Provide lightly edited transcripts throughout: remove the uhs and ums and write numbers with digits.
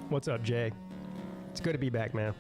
What's up, Jay? It's good to be back, man.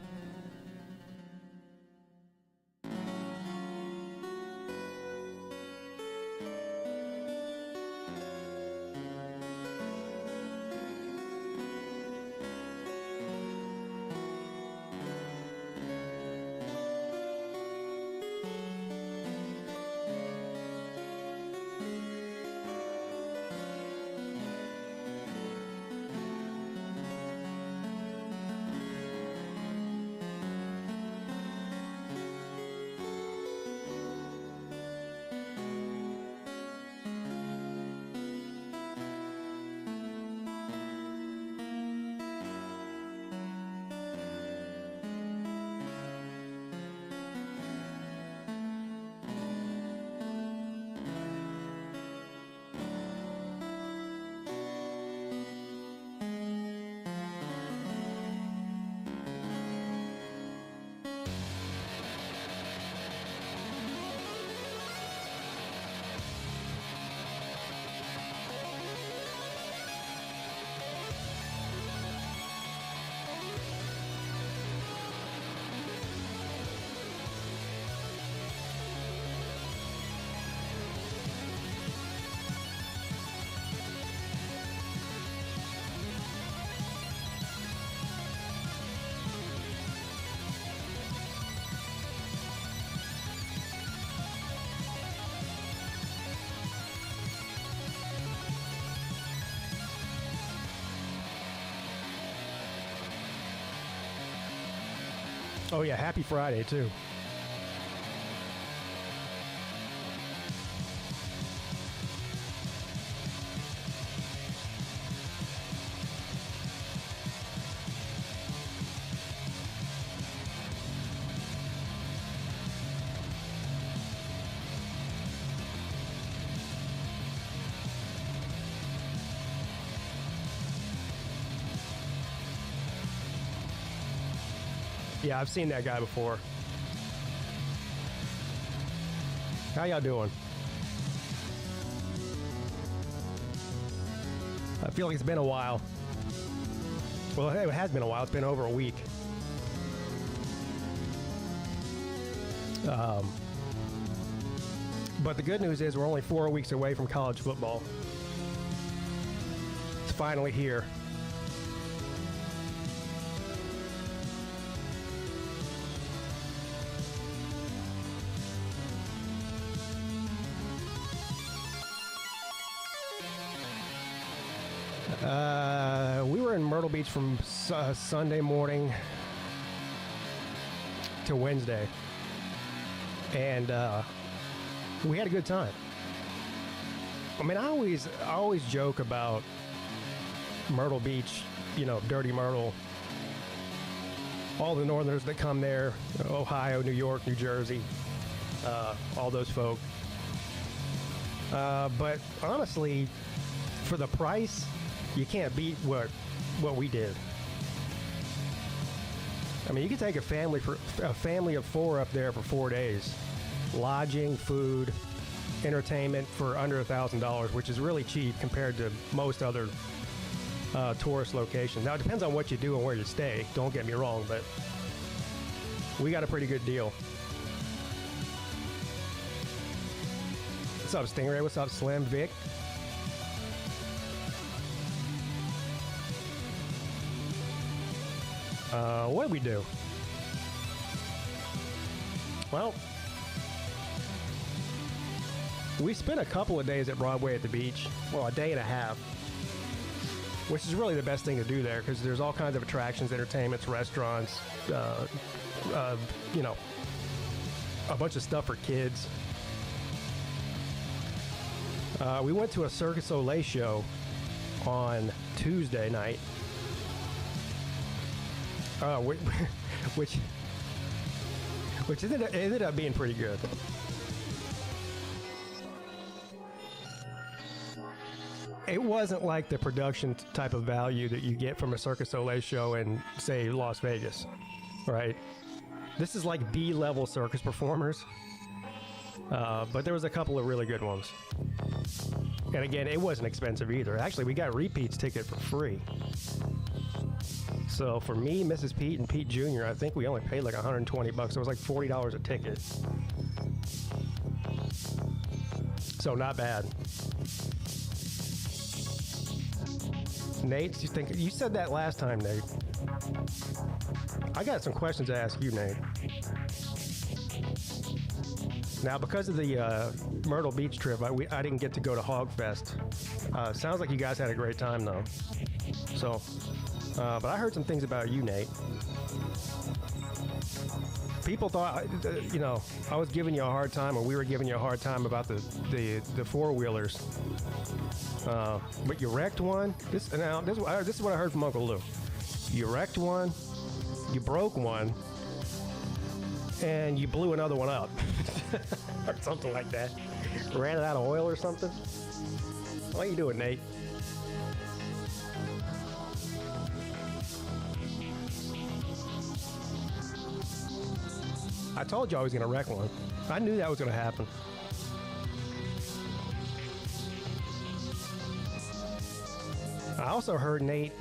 Oh, yeah. Happy Friday, too. Yeah, I've seen that guy before. How y'all doing? I feel like it's been a while. Well, it has been a while. It's been over a week. But the good news is we're only 4 weeks away from college football. It's finally here. We were in Myrtle Beach from Sunday morning to Wednesday, and we had a good time. I mean, I always joke about Myrtle Beach, you know, Dirty Myrtle. All the Northerners that come there, Ohio, New York, New Jersey, all those folk. But honestly, for the price, you can't beat what we did. I mean, you could take a family of four up there for 4 days, lodging, food, entertainment for under $1,000, which is really cheap compared to most other tourist locations. Now, it depends on what you do and where you stay. Don't get me wrong, but we got a pretty good deal. What's up, Stingray? What's up, Slim? Vic? What did we do? Well, we spent a couple of days at Broadway at the beach. Well, a day and a half, which is really the best thing to do there because there's all kinds of attractions, entertainments, restaurants, you know, a bunch of stuff for kids. We went to a Circus Olay show on Tuesday night. Which ended up being pretty good. It wasn't like the production type of value that you get from a Circus Olay show in, say, Las Vegas, right? This is like B-level circus performers, but there was a couple of really good ones. And again, it wasn't expensive either. Actually, we got Repeat's ticket for free. So for me, Mrs. Pete, and Pete Jr., I think we only paid like $120. So it was like $40 a ticket. So not bad. Nate, you said that last time, Nate. I got some questions to ask you, Nate. Now, because of the Myrtle Beach trip, I didn't get to go to Hog Fest. Sounds like you guys had a great time, though. So, but I heard some things about you, Nate. People thought, I was giving you a hard time, or we were giving you a hard time about the four-wheelers. But you wrecked one. This is what I heard from Uncle Lou. You wrecked one, you broke one, and you blew another one up. Or something like that. Ran it out of oil or something. Why you doing, Nate? I told you I was going to wreck one. I knew that was going to happen. I also heard Nate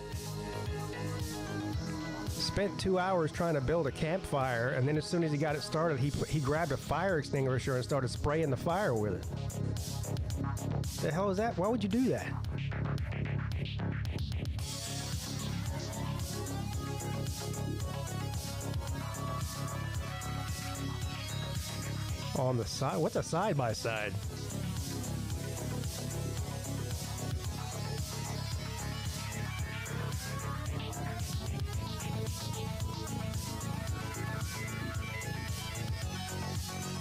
spent 2 hours trying to build a campfire, and then as soon as he got it started, he grabbed a fire extinguisher and started spraying the fire with it. The hell is that? Why would you do that? On the side? What's a side-by-side?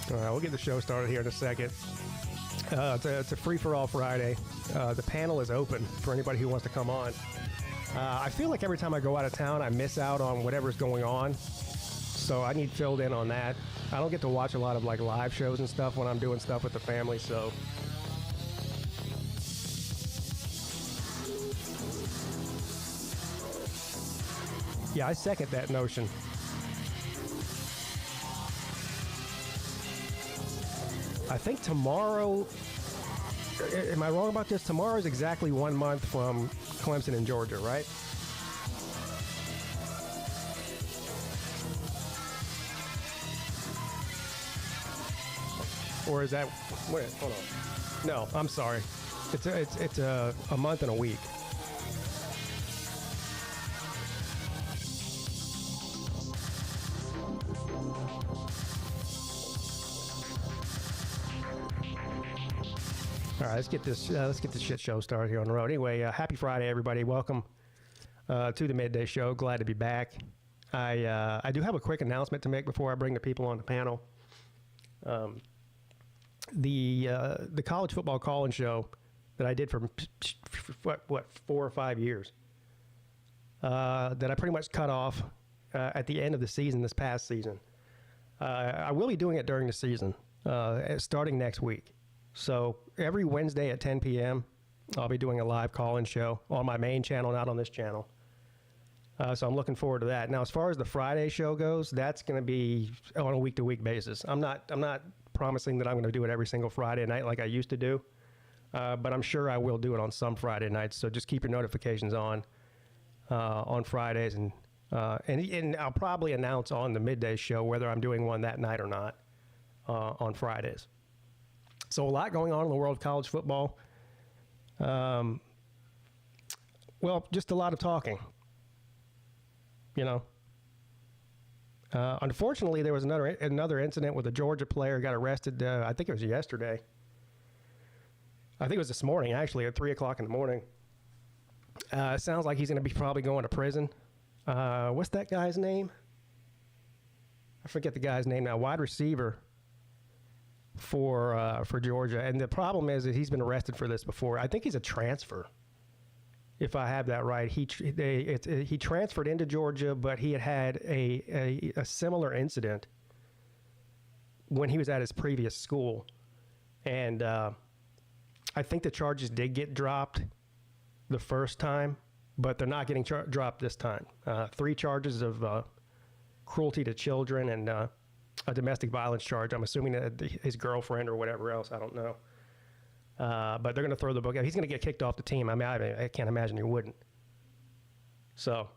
All right, we'll get the show started here in a second. It's a free-for-all Friday. The panel is open for anybody who wants to come on. I feel like every time I go out of town, I miss out on whatever's going on. So I need filled in on that. I don't get to watch a lot of like live shows and stuff when I'm doing stuff with the family, so. Yeah, I second that notion. I think tomorrow, am I wrong about this? Tomorrow is exactly 1 month from Clemson and Georgia, right? Or is that, wait, hold on. No, I'm sorry. It's a month and a week. All right, let's get this shit show started here on the road. Anyway, happy Friday, everybody. Welcome to the Midday Show. Glad to be back. I do have a quick announcement to make before I bring the people on the panel. The college football call-in show that I did for what 4 or 5 years that I pretty much cut off at the end of the season this past season. I will be doing it during the season starting next week. So every Wednesday at 10 p.m., I'll be doing a live call-in show on my main channel, not on this channel. So I'm looking forward to that. Now, as far as the Friday show goes, that's going to be on a week-to-week basis. I'm not promising that I'm going to do it every single Friday night like I used to do, but I'm sure I will do it on some Friday nights. So just keep your notifications on Fridays, and I'll probably announce on the Midday Show whether I'm doing one that night or not on Fridays. So a lot going on in the world of college football. Well, just a lot of talking. Unfortunately, there was another incident with a Georgia player got arrested. I think it was yesterday. I think it was this morning, actually, at 3 o'clock in the morning. It sounds like he's going to be probably going to prison. What's that guy's name? I forget the guy's name now. Wide receiver for Georgia. And the problem is that he's been arrested for this before. I think he's a transfer, if I have that right. He transferred into Georgia, but he had a similar incident when he was at his previous school. And I think the charges did get dropped the first time, but they're not getting dropped this time. 3 charges of cruelty to children and a domestic violence charge. I'm assuming that his girlfriend or whatever else. I don't know. But they're going to throw the book out. He's going to get kicked off the team. I can't imagine he wouldn't. So,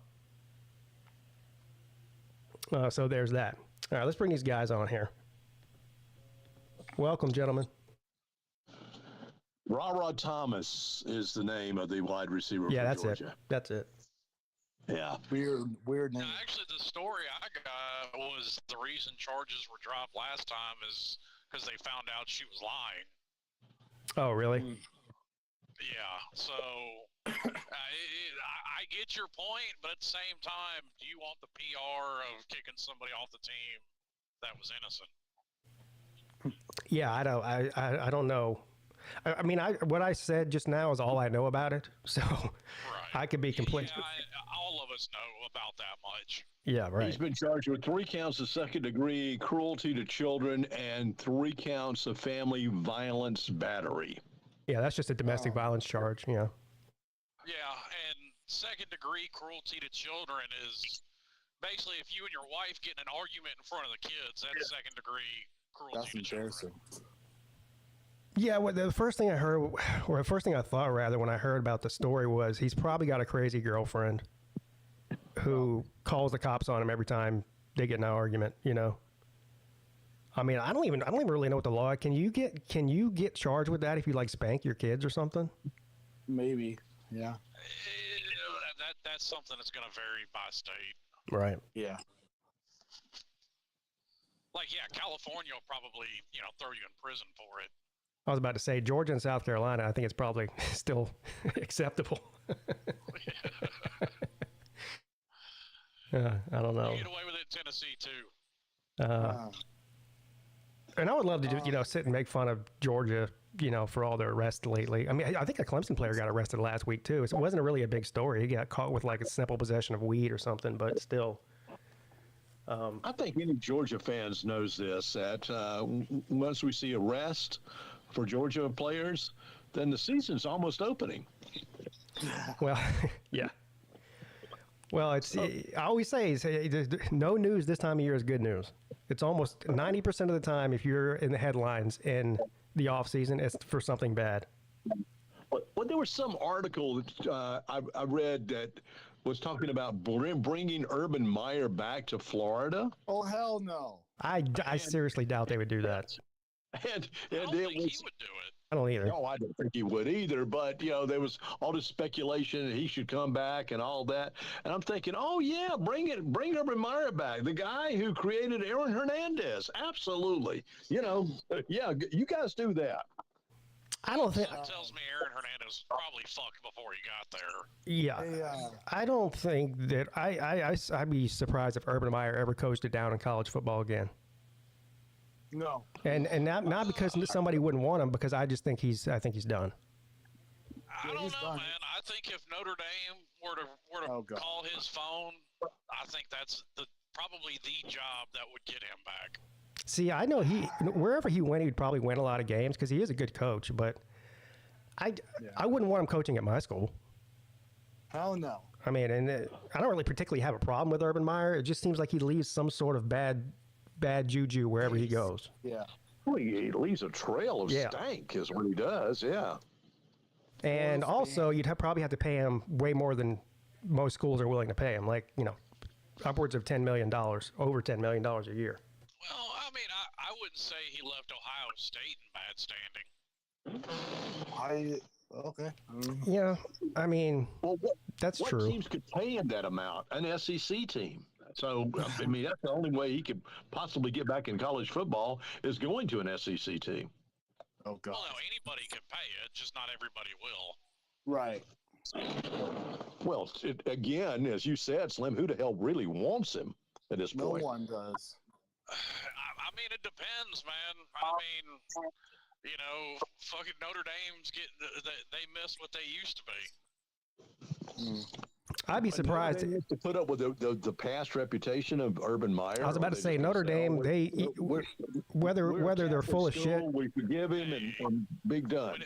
So there's that. All right, let's bring these guys on here. Welcome, gentlemen. Ra Thomas is the name of the wide receiver for that's Georgia. it. That's it. Yeah. Weird name. No, actually, the story I got was the reason charges were dropped last time is because they found out she was lying. Oh, really? Yeah, so I get your point, but at the same time, do you want the PR of kicking somebody off the team that was innocent? Yeah, I don't know. I mean, what I said just now is all I know about it, so Right. I could be completely. Yeah, all of us know about that much. Yeah, right. He's been charged with 3 counts of second-degree cruelty to children and 3 counts of family violence battery. Yeah, that's just a domestic violence charge. Yeah. Yeah, and second-degree cruelty to children is basically if you and your wife get in an argument in front of the kids, that's second-degree cruelty That's to children. embarrassing. Yeah, well, the first thing I heard, or the first thing I thought rather, when I heard about the story was he's probably got a crazy girlfriend who calls the cops on him every time they get in an argument. You know, I mean, I don't even really know what the law. Can you get charged with that if you like spank your kids or something? Maybe, yeah. That's something that's going to vary by state. Right. Yeah. Like, yeah, California will probably, throw you in prison for it. I was about to say Georgia and South Carolina. I think it's probably still acceptable. I don't know. You get away with it in Tennessee too. And I would love to just sit and make fun of Georgia, for all their arrests lately. I mean, I think a Clemson player got arrested last week too. So it wasn't really a big story. He got caught with like a simple possession of weed or something, but still. I think any Georgia fans knows this, that once we see arrest for Georgia players, then the season's almost opening. Well, yeah. Well, I always say, no news this time of year is good news. It's almost 90% of the time, if you're in the headlines in the off season, it's for something bad. Well, there was some article that I read that was talking about bringing Urban Meyer back to Florida. Oh, hell no. I seriously doubt they would do that. And I don't think he would do it. I don't either. No, I don't think he would either. But, there was all this speculation that he should come back and all that. And I'm thinking, oh, yeah, bring Urban Meyer back. The guy who created Aaron Hernandez. Absolutely. Yeah, you guys do that. I don't think. That tells me Aaron Hernandez probably fucked before he got there. Yeah. I don't think that. I'd be surprised if Urban Meyer ever coached it down in college football again. No. And not because somebody wouldn't want him, because I just think he's done. I don't know, man. I think if Notre Dame were to call his phone, I think that's probably the job that would get him back. See, I know wherever he went, he'd probably win a lot of games because he is a good coach. But I wouldn't want him coaching at my school. Hell no. I mean, and I don't really particularly have a problem with Urban Meyer. It just seems like he leaves some sort of bad juju wherever he goes. Yeah. Well, he leaves a trail of stank is what he does, yeah. And also, you'd probably have to pay him way more than most schools are willing to pay him, like, upwards of $10 million, over $10 million a year. Well, I mean, I wouldn't say he left Ohio State in bad standing. Okay. Yeah, I mean, that's what true. What teams could pay him that amount? An SEC team. So, I mean, that's the only way he could possibly get back in college football is going to an SEC team. Oh, God. Well, no, anybody can pay it, just not everybody will. Right. Well, again, as you said, Slim, who the hell really wants him at this point? No one does. I mean, it depends, man. I mean, fucking Notre Dame's they miss what they used to be. I'd be surprised to put up with the past reputation of Urban Meyer. I was about to say Notre Dame. Whether they're full of shit, we forgive him and big done.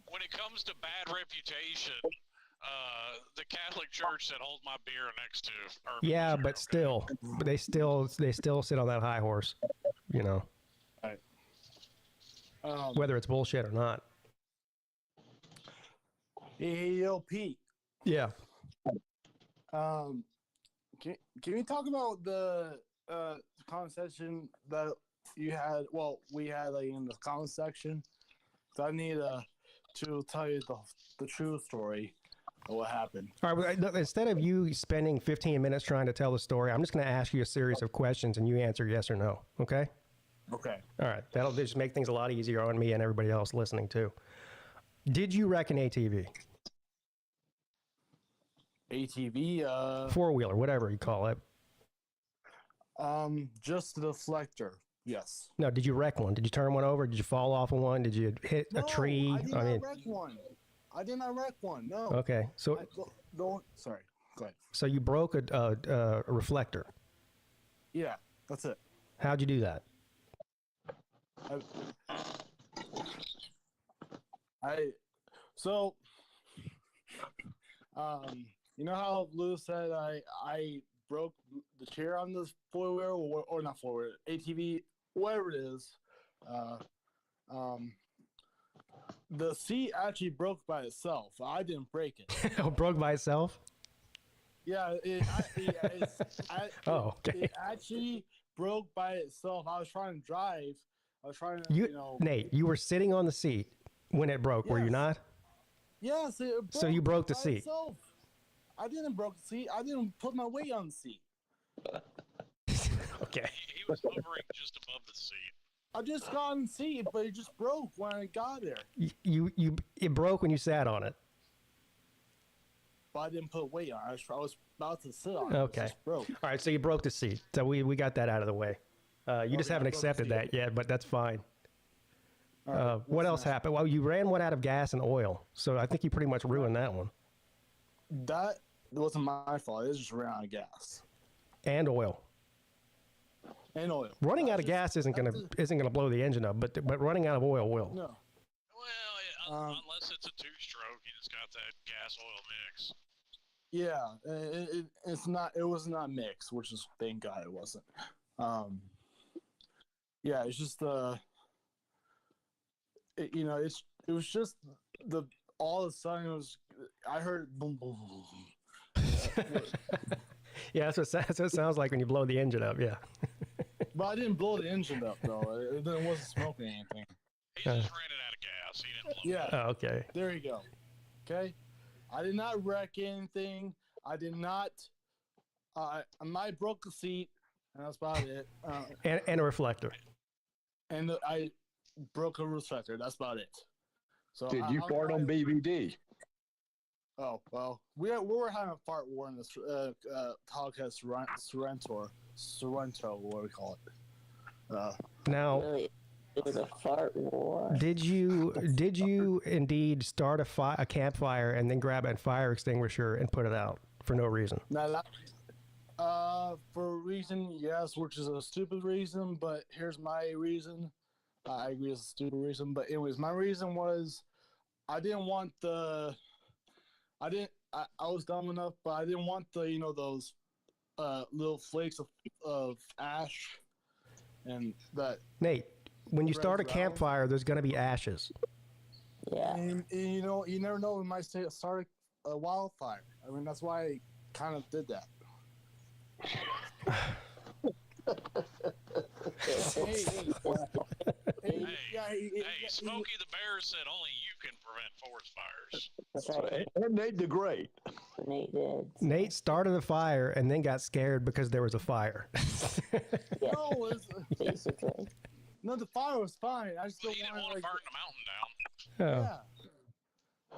When it comes to bad reputation, the Catholic Church said, "Hold my beer" next to Urban. Yeah, but still, they still sit on that high horse, Right. Whether it's bullshit or not. Hey, yo, Pete. Yeah. Can we talk about the comment section that you had? Well, we had like in the comment section. So I need to tell you the true story of what happened. All right, well, instead of you spending 15 minutes trying to tell the story, I'm just going to ask you a series of questions and you answer yes or no, okay? Okay. All right, that'll just make things a lot easier on me and everybody else listening too. Did you wreck an ATV? ATV. Four-wheeler, whatever you call it. Just the deflector. Yes. No, did you wreck one? Did you turn one over? Did you fall off of one? Did you hit a tree? I did not wreck one. I did not wreck one. No. Okay, so sorry. Go ahead. So you broke a reflector. Yeah, that's it. How'd you do that? You know how Lou said I broke the chair on this four-wheeler or not four-wheeler, ATV, whatever it is. The seat actually broke by itself. I didn't break it. Oh, broke by itself? Yeah, it actually broke by itself. I was trying to drive. I was trying to, Nate, you were sitting on the seat when it broke, were you not? Yes, it broke. So you broke the seat. Itself. I didn't broke the seat. I didn't put my weight on the seat. Okay. He was hovering just above the seat. I just got on the seat, but it just broke when I got there. It broke when you sat on it. But I didn't put weight on it. I was about to sit on it. Okay. It just broke. All right, so you broke the seat. So we got that out of the way. You just haven't accepted that yet, but that's fine. Right, what else happened? Well, you ran one out of gas and oil, so I think you pretty much ruined that one. That wasn't my fault. It just ran out of gas And oil. and oil. Running out of gas isn't gonna blow the engine up, but running out of oil will. No. Well, unless it's a two-stroke, you just got that gas-oil mix. Yeah, it's not. It was not mixed, which is thank God it wasn't. Yeah, it's just it was just all of a sudden it was. I heard boom boom boom. Yeah, that's what it sounds like when you blow the engine up. Yeah. But I didn't blow the engine up though. It wasn't smoking anything. He just ran it out of gas. He didn't blow it. Oh, okay. There you go. Okay, I did not wreck anything. I did not. I might broke the seat, and that's about it. And a reflector. And I broke a reflector. That's about it. So Did you fart on BBD? Oh well, we were having a fart war in this podcast Sorrento, what we call it. Now, Really, it was a fart war. did you indeed start a campfire and then grab a fire extinguisher and put it out for no reason? Now, for a reason, yes, which is a stupid reason, but here's my reason. I agree it's a stupid reason, but anyways, my reason was I didn't want I was dumb enough, but I didn't want those little flakes of ash and that. Nate, when you start a campfire, there's going to be ashes. Yeah. And you never know, we might start a wildfire. I mean, that's why I kind of did that. Hey, Smokey the Bear said only you can prevent forest fires. That's right. And Nate the Great. Nate did. Nate started a fire and then got scared because there was a fire. Yeah, No, basically. no, the fire was fine. I just Well, don't he didn't want want to to burn the mountain down.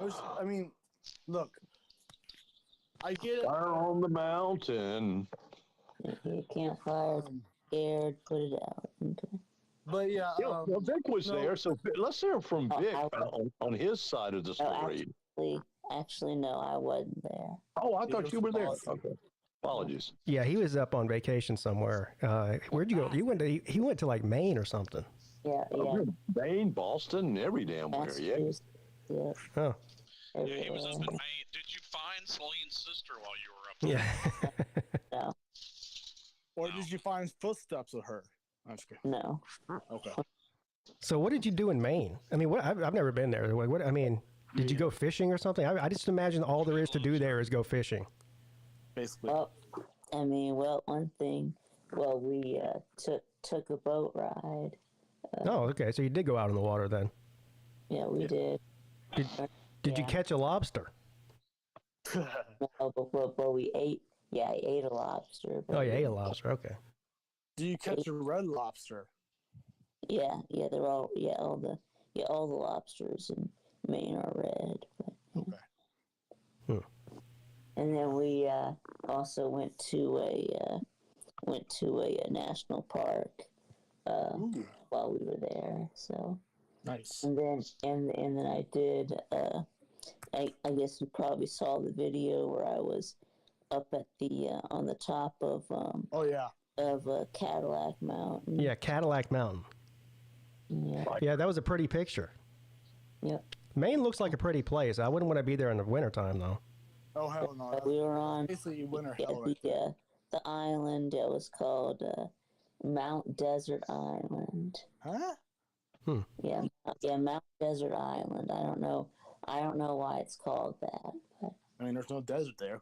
Oh. Yeah. I mean, look, I get it. Fire on the mountain. If you can't fire, scared, put it out. Okay. But yeah, Well, Vic was no. there, so let's hear from Vic on his side of the No, story. actually, no, I wasn't there. Oh, I thought you were there. Awesome. Okay. Apologies. Yeah, he was up on vacation somewhere. Where'd you go? He went to like Maine or something. Yeah, yeah. Maine, Boston, every damn where. Yeah. Massachusetts, yeah. Oh, Yeah, he was up in everywhere. Maine. Did you find Celine's sister while you were up there? yeah. No, Or did you find footsteps of her? I'm just kidding. no. Okay. So what did you do in Maine? I mean, I've never been there. I mean, did you go fishing or something? I just imagine all there is to do there is go fishing. Basically. Well, one thing well, we took a boat ride. Oh, okay. So you did go out in the water then. Yeah, we did. Did you catch a lobster? No, but we ate. Yeah, I ate a lobster. Oh, you ate a lobster. Okay. Do you catch a red lobster? Yeah, they're all all the lobsters in Maine are red. But, Okay. And then we also went to a national park while we were there. So Nice. and then I did. I guess you probably saw the video where I was up at the on the top of Oh yeah. of Cadillac Mountain. Yeah, Cadillac Mountain. Yeah. Yeah, that was a pretty picture. Yep. Maine looks like a pretty place. I wouldn't want to be there in the wintertime, though. Oh hell no. We were on Basically winter hell right the island. It was called Mount Desert Island. Huh? Yeah, Mount Desert Island. I don't know why it's called that. But I mean, there's no desert there.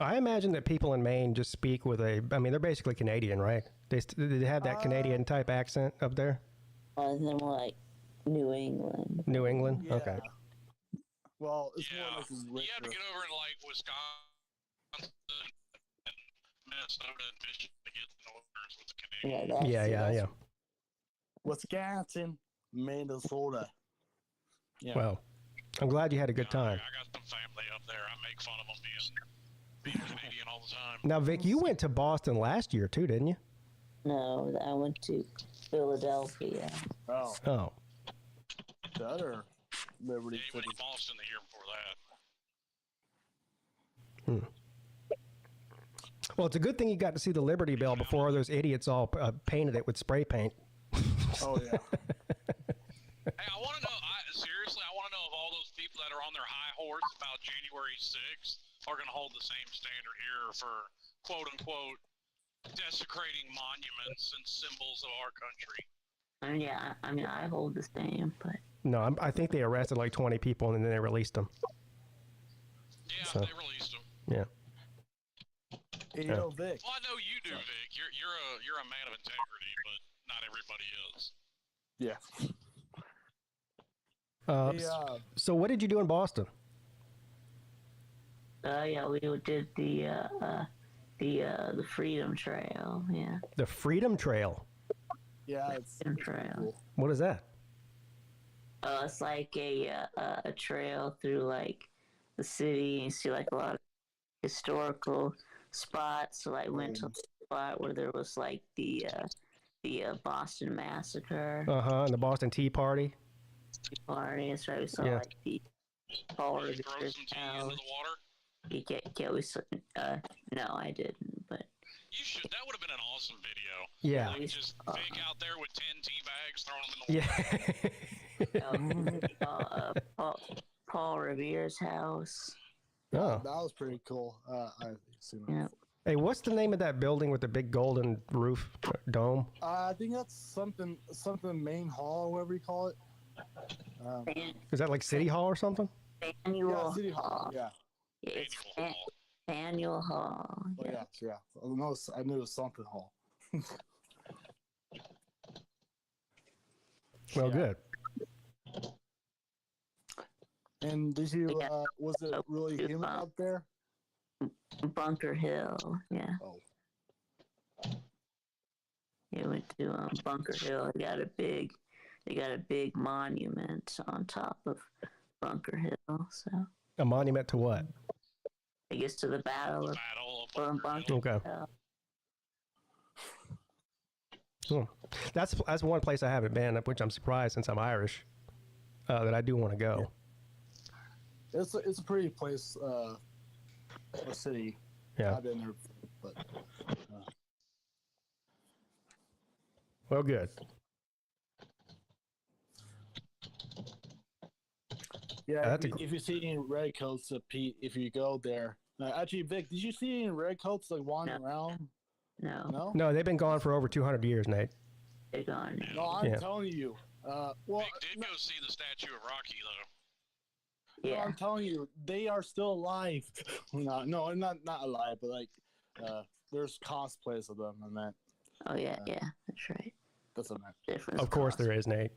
I imagine that people in Maine just speak with a. I mean, they're basically Canadian, right? They have that Canadian type accent up there. and then we're like New England. New England. Yeah. Okay. Well, it's Yeah, more like a you have to winter. get over in like Wisconsin and Minnesota and Michigan to get to Northerners with the Canadians. Yeah. Wisconsin, Minnesota. Yeah. Well, I'm glad you had a good time. I got some family up there. I make fun of them being Canadian all the time. Now, Vic, you went to Boston last year too, didn't you? No, I went to Philadelphia. Oh, Oh. the other Liberty Yeah, he went City. to Boston the year before that. Well, it's a good thing you got to see the Liberty Bell before those idiots all painted it with spray paint. Oh yeah. Hey, I want to know, seriously, I want to know if all those people that are on their high horse about January 6th are going to hold the same standard here for quote-unquote desecrating monuments and symbols of our country. I hold the same, but No, I think they arrested like 20 people and then they released them. Yeah, So- they released them. Yeah. Hey, yo, Vic. Well, I know you do, Vic. You're a man of integrity, but not everybody is. Yeah. Hey, So what did you do in Boston? we did the Freedom Trail. Yeah, The Freedom Trail. yeah, it's Freedom Trail. cool. What is that? It's like a trail through like the city. And you see like a lot of historical spots. So I went to a spot where there was like the Boston Massacre And the Boston Tea Party. party. That's right. We saw Yeah. like the Paul Did you throw Revere's some tea house. into the water? No, I didn't. But You should. That would have been an awesome video. Yeah. Like just Vic out there with 10 tea bags, throwing them in the water. Yeah. Paul Revere's house. Oh. That was pretty cool. I've seen that. Yeah. Hey, what's the name of that building with the big golden roof dome? I think that's something Main Hall, whatever you call it. Is that like City Hall or something? Annual Yeah, City Hall. Yeah. It's Annual Hall. Annual Hall. Oh, yeah. I knew it was something Hall. Well, Yeah. good. And did you? Was it really humid out there? Bunker Hill. Yeah. Oh. Yeah, went to Bunker Hill. They got a big monument on top of Bunker Hill. So A monument to what? I guess to the Battle of Battle of Bunker Okay. Hill. That's one place I haven't been, which I'm surprised since I'm Irish, that I do want to go. It's a pretty place, a city. Yeah. I've been there, but Well, good. yeah. That's If you see any redcoats, Pete, if you go there, actually, Vic, did you see any redcoats like wandering around? No, No. No, they've been gone for over 200 years, Nate. they're gone. No, I'm Yeah. telling you. Well, Vic did go see the statue of Rocky, though. no, Yeah. I'm telling you, they are still alive. No, not alive, but like, there's cosplays of them, and that. Oh yeah, that's right. That's what I meant. Different. Of course there is, Nate.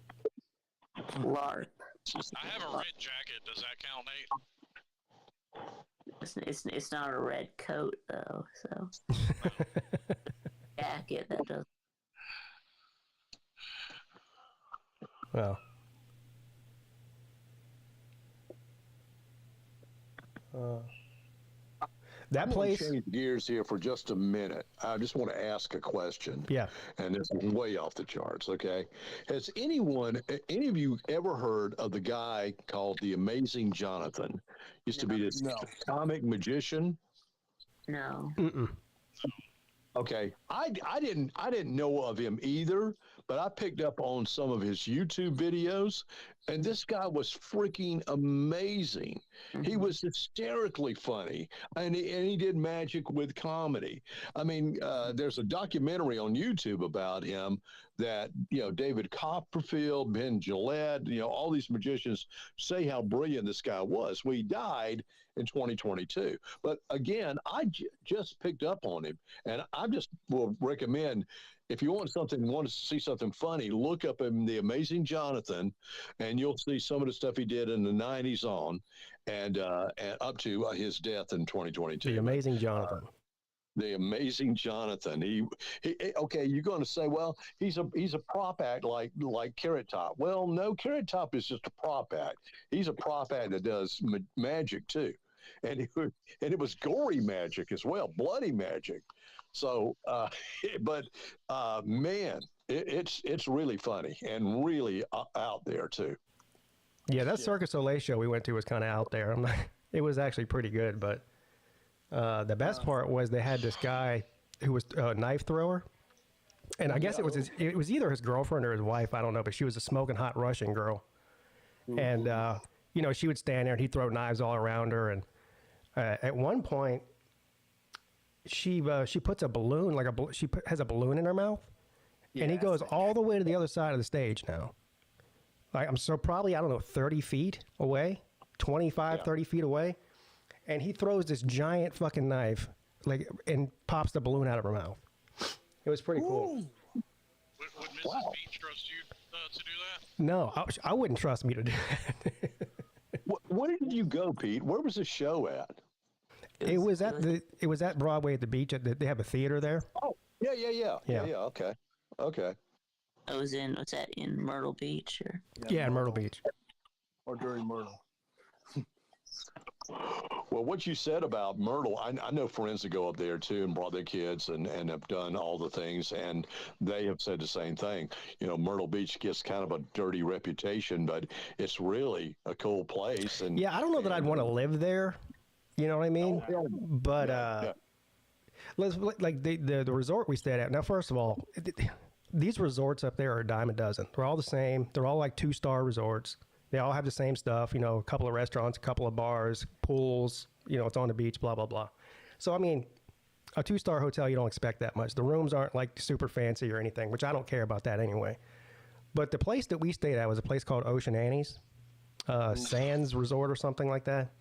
LARP. I have a red jacket. Does that count, Nate? It's not a red coat though, so jacket that does. Well. That place. Change gears here for just a minute. I just want to ask a question. Yeah. And this is way off the charts. Okay. Has any of you ever heard of the guy called the Amazing Jonathan? Used to be this comic magician. No. Mm-mm. Okay, I didn't know of him either, but I picked up on some of his YouTube videos, and this guy was freaking amazing. He was hysterically funny, and he did magic with comedy. I mean, there's a documentary on YouTube about him that, David Copperfield, Ben Gillette, all these magicians say how brilliant this guy was. Well, he died in 2022. But again, I just picked up on him, and I just will recommend, if you want to see something funny, look up him, The Amazing Jonathan, and you'll see some of the stuff he did in the 90s on, and up to his death in 2022. The Amazing Jonathan. The Amazing Jonathan. He okay, you're going to say, well, he's a prop act like Carrot Top. Well, no, Carrot Top is just a prop act. He's a prop act that does magic too. And it was gory magic as well, bloody magic. So, man, it's really funny and really out there too. Yeah, that Circus Soleil show we went to was kind of out there. It was actually pretty good, but the best part was they had this guy who was a knife thrower, and I guess it was either his girlfriend or his wife. I don't know, but she was a smoking hot Russian girl, and she would stand there and he'd throw knives all around her, and at one point, she puts a balloon has a balloon in her mouth, and he goes all the way to the other side of the stage now. Like I'm so probably 30 feet away, 25, 30 feet away, and he throws this giant fucking knife and pops the balloon out of her mouth. It was pretty cool. Would Mrs. Beach trust you to do that? No, I wouldn't trust me to do that. Where did you go, Pete? Where was the show at? It was at Broadway at the beach. They have a theater there. Oh, yeah. Okay. Was that in Myrtle Beach or? Yeah, in Myrtle Beach. Or during Myrtle. Well, what you said about Myrtle, I know friends that go up there too and brought their kids and have done all the things, and they have said the same thing. Myrtle Beach gets kind of a dirty reputation, but it's really a cool place. And yeah, I don't know that I'd want to live there. You know what I mean? But let's the resort we stayed at. Now, first of all, these resorts up there are a dime a dozen. They're all the same. They're all like 2-star resorts. They all have the same stuff, a couple of restaurants, a couple of bars, pools, it's on the beach, blah, blah, blah. So, I mean, a 2-star hotel, you don't expect that much. The rooms aren't like super fancy or anything, which I don't care about that anyway. But the place that we stayed at was a place called Ocean Annie's, Sands Resort or something like that.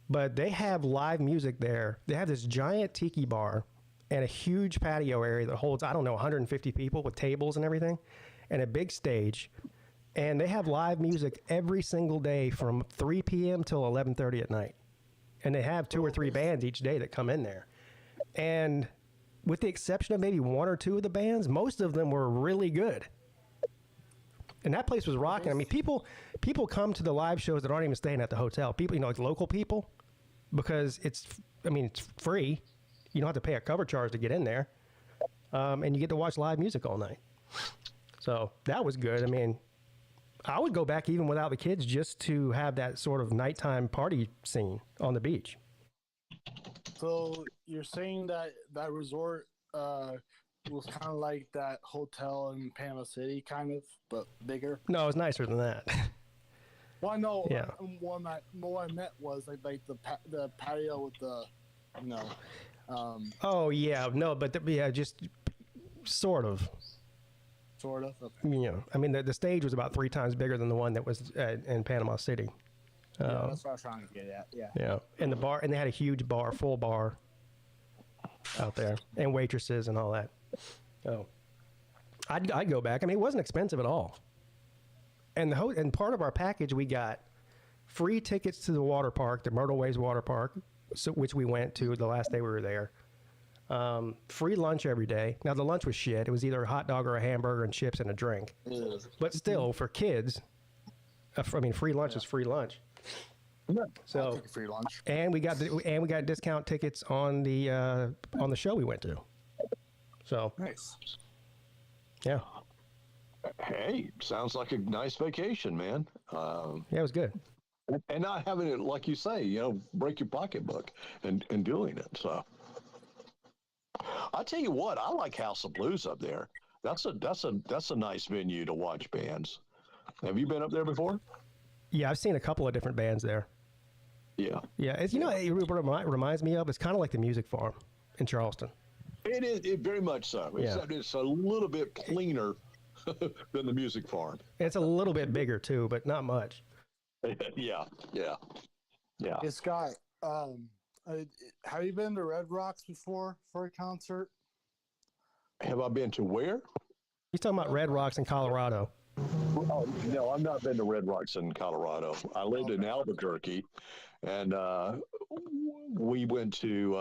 But they have live music there. They have this giant tiki bar and a huge patio area that holds, 150 people with tables and everything, and a big stage. And they have live music every single day from 3 p.m. till 11:30 at night. And they have 2 or 3 bands each day that come in there. And with the exception of maybe 1 or 2 of the bands, most of them were really good. And that place was rocking. I mean, people come to the live shows that aren't even staying at the hotel. People, like local people, because it's free. You don't have to pay a cover charge to get in there. And you get to watch live music all night. So that was good. I mean, I would go back even without the kids just to have that sort of nighttime party scene on the beach. So you're saying that resort was kind of like that hotel in Panama City, kind of, but bigger? No, it was nicer than that. Well, I know. Yeah. What I meant was like the patio with the, oh yeah, no, but just sort of. Sort of. Okay. I mean, the stage was about 3 times bigger than the one that was in Panama City. Yeah, that's what I was trying to get at. Yeah. Yeah, and the bar, and they had a huge bar, full bar. out there, and waitresses and all that. So I'd go back. I mean, it wasn't expensive at all. And and part of our package, we got free tickets to the water park, the Myrtle Waves Water Park, which we went to the last day we were there. Free lunch every day. Now, the lunch was shit. It was either a hot dog or a hamburger and chips and a drink. But still, for kids, I mean, free lunch is free lunch. So I'll take a free lunch. And we got discount tickets on the show we went to. So Nice. yeah, Hey, sounds like a nice vacation, man. yeah, it was good. And not having it, like you say, break your pocketbook and doing it. So I tell you what, I like House of Blues up there. That's a nice venue to watch bands. Have you been up there before? Yeah, I've seen a couple of different bands there. Yeah. Yeah, it reminds me of, it's kind of like the Music Farm in Charleston. It is very much so. Except it's a little bit cleaner than the Music Farm. It's a little bit bigger too, but not much. Yeah. Hey, Scott, have you been to Red Rocks before for a concert? Have I been to where? He's talking about Red Rocks in Colorado. Oh, no, I've not been to Red Rocks in Colorado. I lived in Albuquerque, and we went to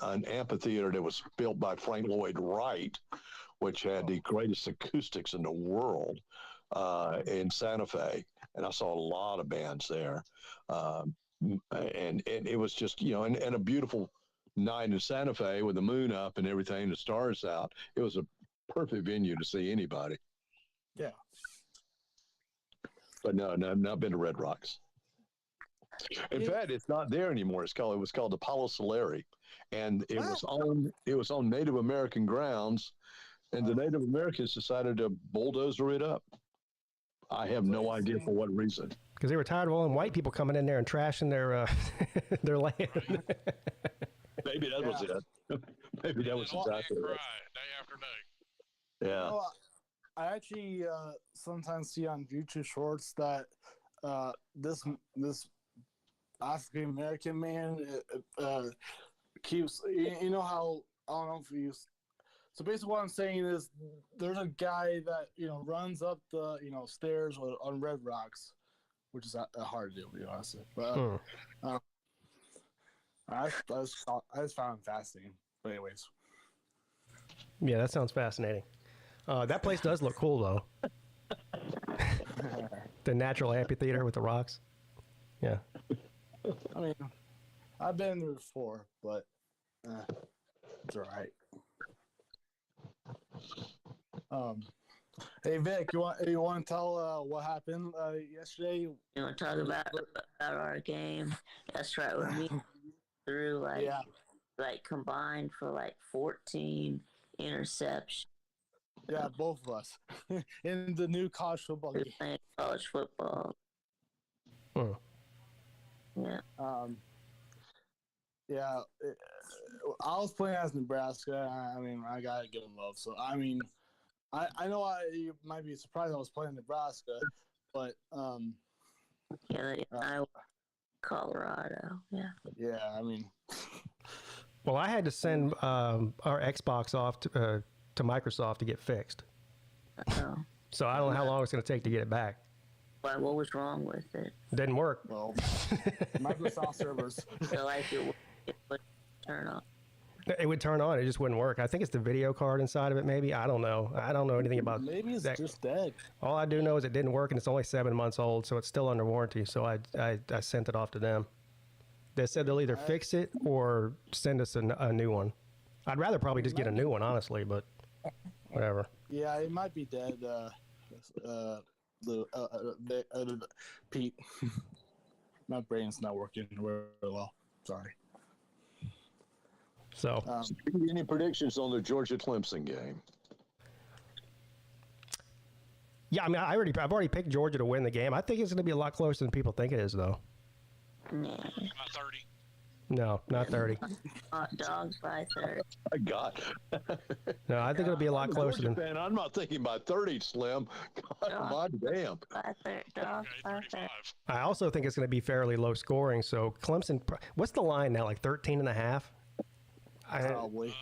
an amphitheater that was built by Frank Lloyd Wright, which had the greatest acoustics in the world in Santa Fe. And I saw a lot of bands there. And it was just, and a beautiful night in Santa Fe with the moon up and everything, the stars out. It was a perfect venue to see anybody. Yeah. But no, I've not been to Red Rocks. In fact, it's not there anymore. It was called the Palo Solari, and it was on Native American grounds, and the Native Americans decided to bulldozer it up. I have no idea for what reason. Because they were tired of all them white people coming in there and trashing their their land. Maybe that was it. Maybe that was exactly it. Day after day. Yeah. Well, I actually sometimes see on YouTube shorts that this African American man keeps. You know how, I don't know if you. So basically, what I'm saying is, there's a guy that runs up the stairs on Red Rocks, which is hard to do, to be honest. But I just found him fascinating. But anyways, Yeah, that sounds fascinating. That place does look cool, though. The natural amphitheater with the rocks. Yeah. I mean, I've been there before, but it's all right. Hey Vic, you want to tell what happened yesterday? You want to talk about our game? That's right. When we threw like combined for like 14 interceptions. Yeah, both of us in the new college football game. Playing college football. Yeah. Yeah. I was playing as Nebraska. I mean, I gotta give them love. So I mean, I know you might be surprised I was playing Nebraska, but Iowa, Colorado. Yeah. Yeah, I mean. Well, I had to send our Xbox off to Microsoft to get fixed. So I don't know how long it's going to take to get it back. Why? What was wrong with it? Didn't work. Well, Microsoft servers. So like it would turn on. It would turn on. It just wouldn't work. I think it's the video card inside of it, maybe. I don't know. I don't know anything about Maybe it's that. just dead. All I do know is it didn't work, and it's only 7 months old, so it's still under warranty. So I sent it off to them. They said they'll either fix it or send us a new one. I'd rather probably just get a new one, honestly, but whatever. Yeah, it might be dead. Pete, my brain's not working very well. Sorry. So, any predictions on the Georgia Clemson game? Yeah, I mean, I've already picked Georgia to win the game. I think it's going to be a lot closer than people think it is, though. Not 30. No, not 30. Hot dogs by 30. My God. No, I think it'll be a lot closer than. Man, I'm not thinking by 30, Slim. God, my damn. By 30. Dogs by 30. I also think it's going to be fairly low scoring. So Clemson, what's the line now? Like 13 and a half? Probably.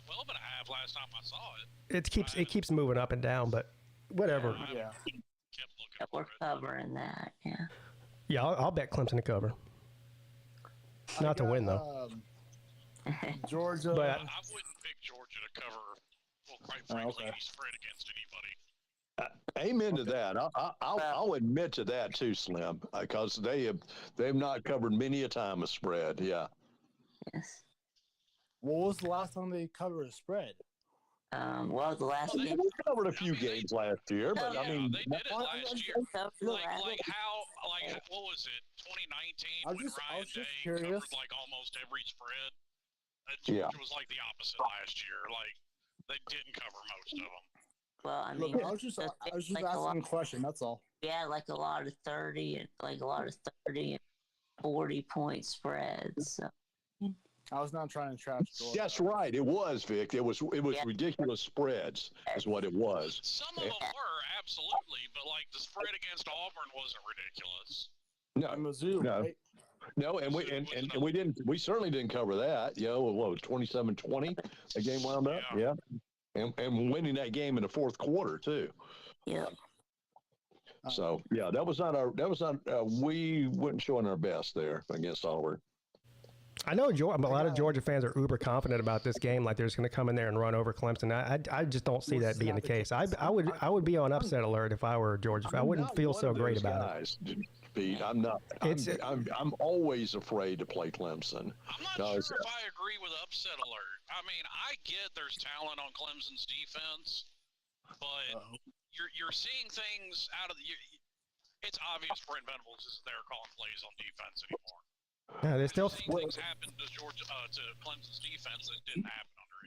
12 and a half last time I saw it. It keeps moving up and down, but whatever. Yeah. Kept looking We're for it. covering that. Yeah. Yeah, I'll bet Clemson to cover. Not to win though. Georgia. But I wouldn't pick Georgia to cover. Well, quite frankly, okay. any spread against anybody. Amen to that. I'll admit to that too, Slim, because they've not covered many a time a spread. Yeah. Yes. What was the last time they covered a spread? Well, the last They game. covered a few games last year, but Yeah, I mean, they did it last year. Covered the Like last- what was it? 2019 I when was Ryan just Day curious. covered like almost every spread. Yeah. Georgia was like the opposite last year. Like they didn't cover most of them. Well, I Look, mean, I was just like asking a lot- a question. That's all. yeah, like a lot of 30 and 40-point spreads. So. I was not trying to trash Georgia. that's right. It was, Vic. It was Yeah. ridiculous spreads, is what it was. Some of them were absolutely, but like the spread against Auburn wasn't ridiculous. No, Mizzou, No. right? no, and we certainly didn't cover that. You know, what, 27-20, the game wound up. Yeah. And winning that game in the fourth quarter too. Yeah. So yeah, we weren't showing our best there against Auburn. I know a lot of Georgia fans are uber confident about this game, like they're just going to come in there and run over Clemson. I just don't see that being the case. I would be on upset alert if I were Georgia. I wouldn't feel so great about it. Pete, I'm not. I'm always afraid to play Clemson. I'm not sure if I agree with upset alert. I mean, I get there's talent on Clemson's defense, but you're seeing things out of the. It's obvious Brent Venables isn't there calling plays on defense anymore. Yeah, they still. Things happened to to Clemson's defense that didn't happen under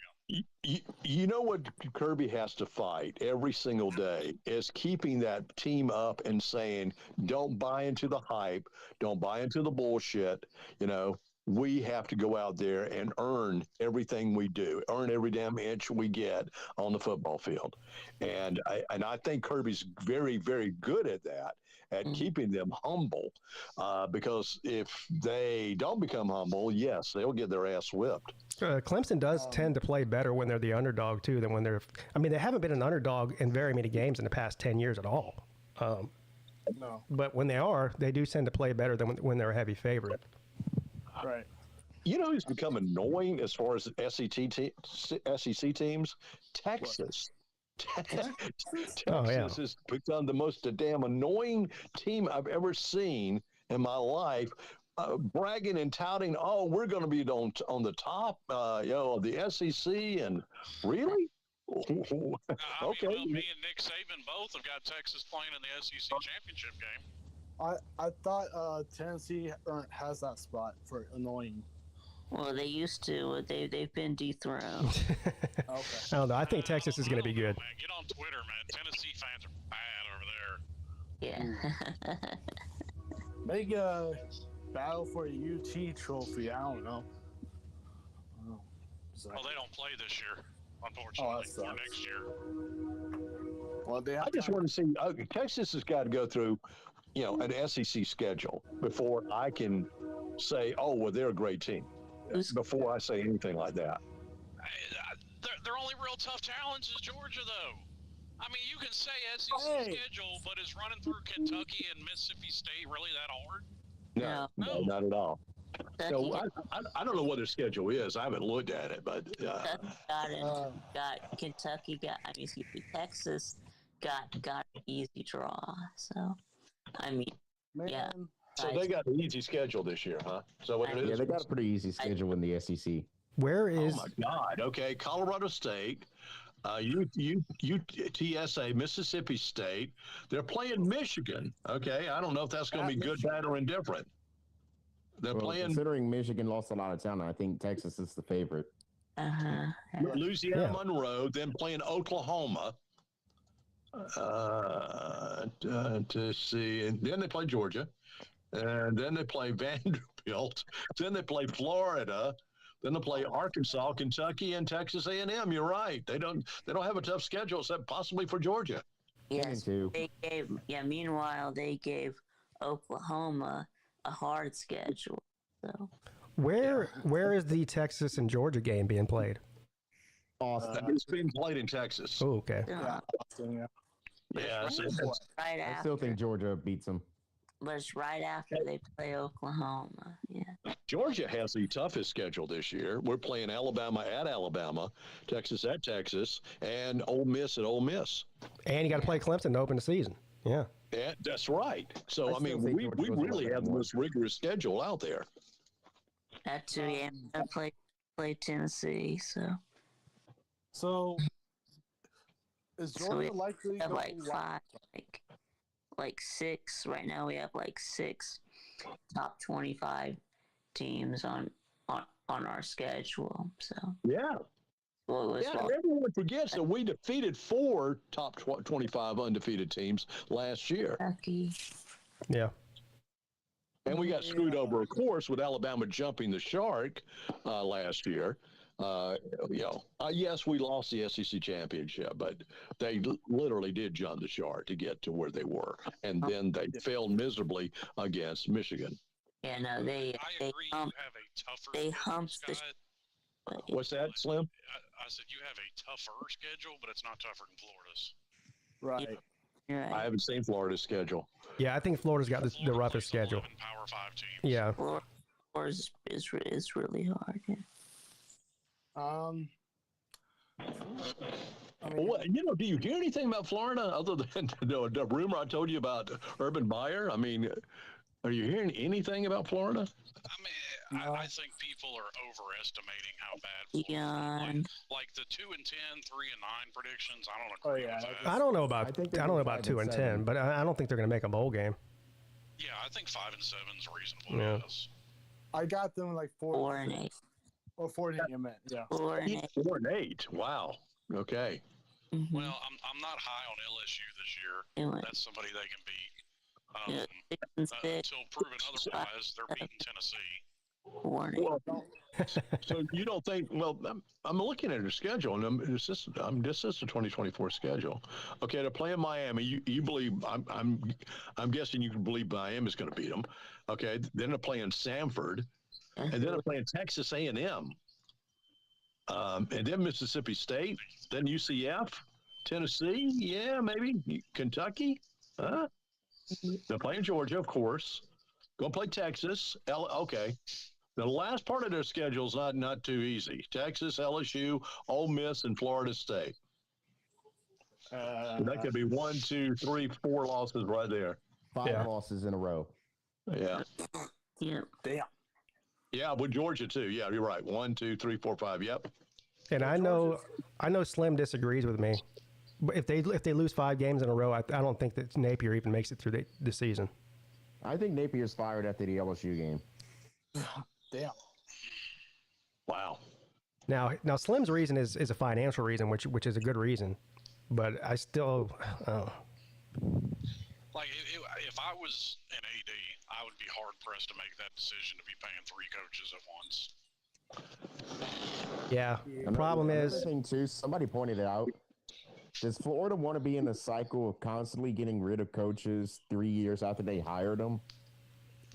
him. You know what Kirby has to fight every single day is keeping that team up and saying, don't buy into the hype, don't buy into the bullshit. You know, we have to go out there and earn everything we do, earn every damn inch we get on the football field. And I think Kirby's very, very good at that, at keeping them humble, because if they don't become humble, yes, they'll get their ass whipped. Clemson does tend to play better when they're the underdog too than when they're. I mean, they haven't been an underdog in very many games in the past 10 years at all. No. But when they are, they do tend to play better than when they're a heavy favorite. Right. You know who's become annoying as far as SEC teams? Texas. Texas has become the most damn annoying team I've ever seen in my life. Bragging and touting, oh, we're going to be on the top, of the SEC, and really? I mean, Okay. well, me and Nick Saban both have got Texas playing in the SEC championship game. I thought Tennessee has that spot for annoying. Well, they used to. They've been dethroned. Okay. I don't know. I think Texas is going to be good. Man, get on Twitter, man. Tennessee fans are bad over there. Yeah. Maybe a battle for a UT trophy. I don't know. Well, they don't play this year, unfortunately, or next year. Well, I just want to see Texas has got to go through, an SEC schedule before I can say, oh, well, they're a great team. Before I say anything like that. Their only real tough challenge is Georgia, though. I mean, you can say SEC schedule, but is running through Kentucky and Mississippi State really that hard? No, not at all. So I don't know what their schedule is. I haven't looked at it, but Texas got an easy draw. So, I mean, yeah. So they got an easy schedule this year, huh? So what it is? Yeah, they got a pretty easy schedule in the SEC. Where is? Oh my God! Okay, Colorado State, UTSA, Mississippi State. They're playing Michigan. Okay, I don't know if that's going to be good, bad, or indifferent. They're playing. Considering Michigan lost a lot of talent, I think Texas is the favorite. Louisiana Monroe, then playing Oklahoma. To see, and then they play Georgia, and then they play Vanderbilt, then they play Florida, then they play Arkansas, Kentucky, and Texas A&M. You're right; they don't have a tough schedule except possibly for Georgia. Yes, meanwhile, they gave Oklahoma a hard schedule. So. Where is the Texas and Georgia game being played? Austin. It's being played in Texas. Oh, okay. Yeah, Austin, yeah. Yeah, so Right I after. still think Georgia beats them. But it's right after they play Oklahoma. Yeah. Georgia has the toughest schedule this year. We're playing Alabama at Alabama, Texas at Texas, and Ole Miss at Ole Miss. And you got to play Clemson to open the season. Yeah. Yeah, that's right. So, I I mean, still think we Georgia goes really 11 have the more. most rigorous schedule out there. That too. Yeah. I play Tennessee. So, is So Georgia we likely have to like go five, like six. Right now we have like six top 25 teams on our schedule. So Yeah. Yeah, everyone forgets that we defeated 4 top 25 undefeated teams last year. Kentucky. Yeah. And we got screwed over, of course, with Alabama jumping the shark last year. Yes, we lost the SEC championship, but they literally did jump the shark to get to where they were. And then they failed miserably against Michigan. Yeah, no, they I agree. You have a tougher. they schedule, humped the- Scott. What's that, Slim? I said you have a tougher schedule, but it's not tougher than Florida's. right? You're right. I haven't seen Florida's schedule. Yeah, I think Florida's got the Florida roughest plays schedule. 11 Power 5 teams. Yeah. Florida's is really hard. Yeah. I mean, Well, do you hear anything about Florida other than the rumor I told you about Urban Meyer? I mean, are you hearing anything about Florida? I mean, I think people are overestimating how bad Yeah. Florida. Like the 2-10, 3-9 predictions. I don't Oh, agree yeah, with that. I don't know about I think they're 2 and 10, 5-7. but I don't think they're going to make a bowl game. Yeah, I think 5 and 7 is reasonable. Yeah. Yes. I got them like 4 and 8. or 4 you meant, yeah. 4 and 8. 4 and 8. Wow. Okay. Mhm. Well, I'm not high on LSU this year. Anyway, That's somebody they can beat. yeah, 6 and 6, Until proven otherwise, they're beating Tennessee. 4 and 8. Well, so you don't think? Well, I'm looking at their schedule, and this is the 2024 schedule. Okay, they're playing Miami. You believe? I'm guessing you can believe Miami's going to beat them. Okay, then they're playing Samford, and then they're playing Texas A&M, and then Mississippi State, then UCF, Tennessee, yeah, maybe Kentucky. Huh? They're playing Georgia, of course. Go play Texas. Okay. The last part of their schedule is not too easy. Texas, LSU, Ole Miss, and Florida State. That could be 1, 2, 3, 4 losses right there. 5 losses in a row. Yeah. Yeah. Damn. Yeah, with Georgia too. Yeah, you're right. 1, 2, 3, 4, 5. Yep. And I know Slim disagrees with me. But if they lose 5 games in a row, I don't think that Napier even makes it through the season. I think Napier's fired after the LSU game. Damn. Wow. Now Slim's reason is a financial reason, which is a good reason. But I still, Like, if I was an AD, I would be hard pressed to make that decision to be paying 3 coaches at once. yeah. The problem Another is, thing too. Somebody pointed it out. Does Florida want to be in a cycle of constantly getting rid of coaches 3 years after they hired them?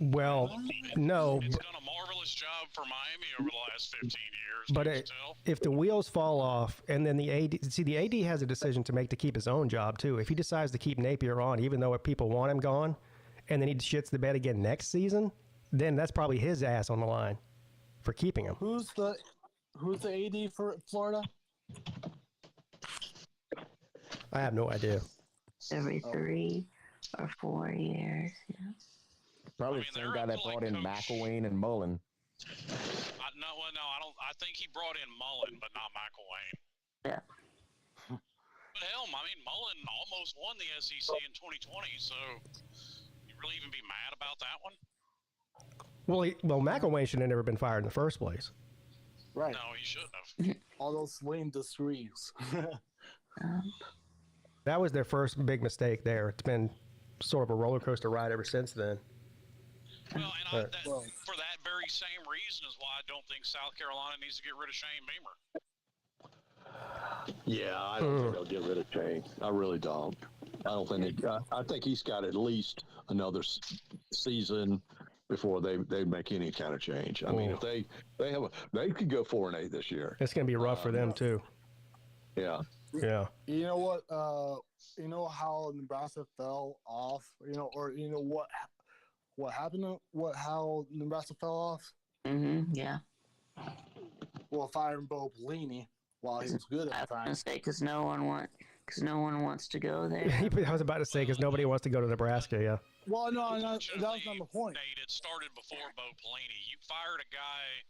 well, no. It's done a marvelous job for Miami over the last 15 years. But can't you tell? if the wheels fall off, and then the AD has a decision to make to keep his own job too. If he decides to keep Napier on, even though people want him gone, and then he shits the bed again next season, then that's probably his ass on the line for keeping him. Who's the AD for Florida? I have no idea. Every 3 or 4 years. Yeah. Probably I mean, the same they're guy up that to, like, brought in Coach- McElwain and Mullen. I don't. I think he brought in Mullen, but not McElwain. Yeah. But hell, I mean, Mullen almost won the SEC in 2020, so you really even be mad about that one? Well, McElwain should have never been fired in the first place. Right. No, he shouldn't have. All those lame disagrees. That was their first big mistake there. It's been sort of a roller coaster ride ever since then. Well, and Right. for that very same reason is why I don't think South Carolina needs to get rid of Shane Beamer. Yeah, I don't think they'll get rid of Shane. I really don't. I don't think I think he's got at least another season, before they make any kind of change. I mean, if they could go 4-8 this year. It's going to be rough for them too. Yeah. Yeah. You know what? You know how Nebraska fell off. Or what happened? How Nebraska fell off? Yeah. Well, firing Bo Pelini while he was good at the time. I was gonna say because no one wants to go there. I was about to say because nobody wants to go to Nebraska. Yeah. Well, no, that was not the point. Nate, it started before Bo Pelini. You fired a guy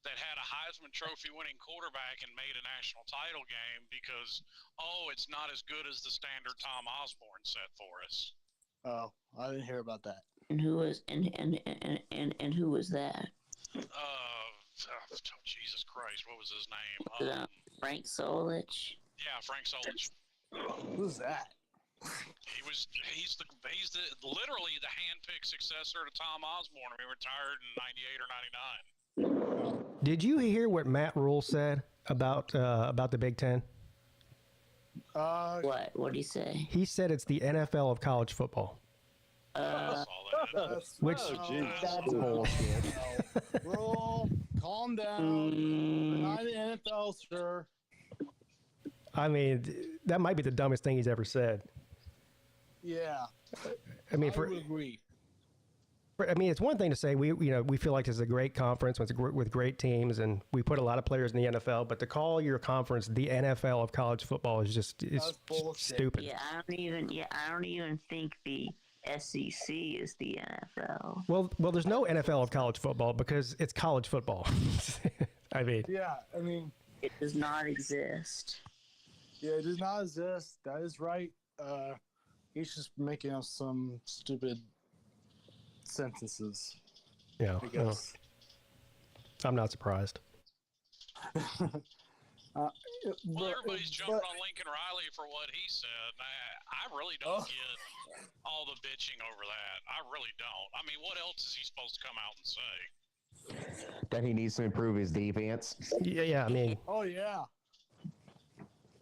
that had a Heisman Trophy winning quarterback and made a national title game because, it's not as good as the standard Tom Osborne set for us. Oh, I didn't hear about that. And who was and who was that? Jesus Christ, what was his name? Frank Solich. Yeah, Frank Solich. Who's that? He's literally the hand-picked successor to Tom Osborne. He retired in 98 or 99. Did you hear what Matt Rule said about the Big Ten? What did he say? He said it's the NFL of college football. I saw that. That's bullshit. Rule, calm down. We're not in the NFL, sir. I mean, that might be the dumbest thing he's ever said. Yeah. I mean, I would agree. It's one thing to say we feel like this is a great conference with great teams, and we put a lot of players in the NFL. But to call your conference the NFL of college football is just stupid. Yeah, I don't even think the SEC is the NFL. Well, there's no NFL of college football because it's college football. It does not exist. Yeah, it does not exist. That is right. He's just making up some stupid sentences. Yeah, I guess. I'm not surprised. Everybody's jumping on Lincoln Riley for what he said. I really don't get all the bitching over that. I really don't. I mean, what else is he supposed to come out and say? That he needs to improve his defense. Yeah. I mean. Oh yeah.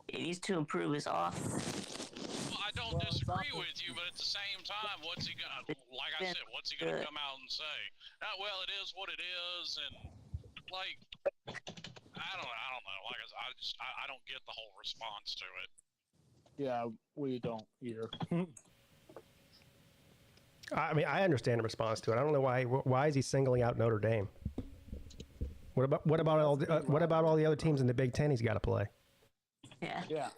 He needs to improve his offense. Well, I don't disagree with you, but at the same time, what's he gonna come out and say? Well, it is what it is, and like, I don't know. Like I don't get the whole response to it. Yeah, we don't either. I mean, I understand the response to it. I don't know why is he singling out Notre Dame? What about all the other teams in the Big Ten he's got to play? Yeah.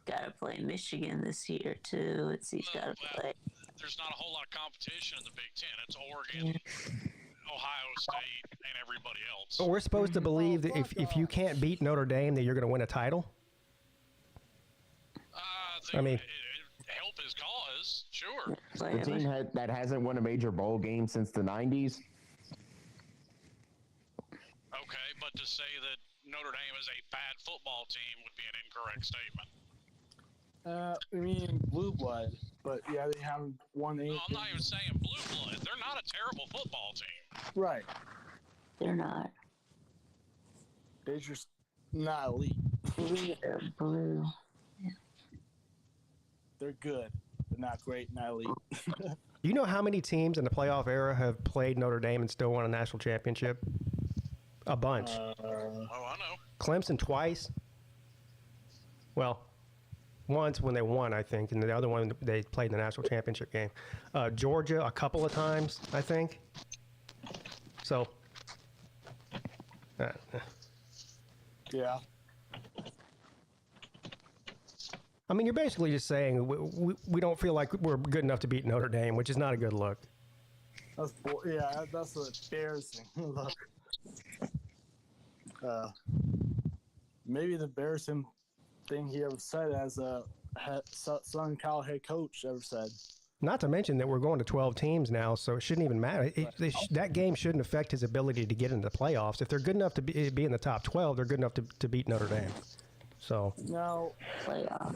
Got to play Michigan this year too. He's got to play. There's not a whole lot of competition in the Big Ten. It's Oregon, Ohio State, and everybody else. But we're supposed to believe that if you can't beat Notre Dame, that you're going to win a title. I mean, it help his cause, sure. The team that hasn't won a major bowl game since the 90s. Okay, but to say that Notre Dame is a bad football team would be an incorrect statement. Blue blood, but yeah, they haven't won anything. No, I'm not even saying blue blood. They're not a terrible football team. Right. They're not. They're just not elite. Blue. Yeah. They're good, but not great, not elite. You know how many teams in the playoff era have played Notre Dame and still won a national championship? A bunch. I know. Clemson twice. Well, once when they won, I think, and the other one they played in the national championship game. Georgia a couple of times, I think. So. Yeah. I mean, you're basically just saying we don't feel like we're good enough to beat Notre Dame, which is not a good look. That's an embarrassing look. Maybe the embarrassing thing he ever said as a Southern Cal head coach ever said. Not to mention that we're going to 12 teams now, so it shouldn't even matter. That game shouldn't affect his ability to get into the playoffs. If they're good enough to be in the top 12, they're good enough to beat Notre Dame. So now, Playoff.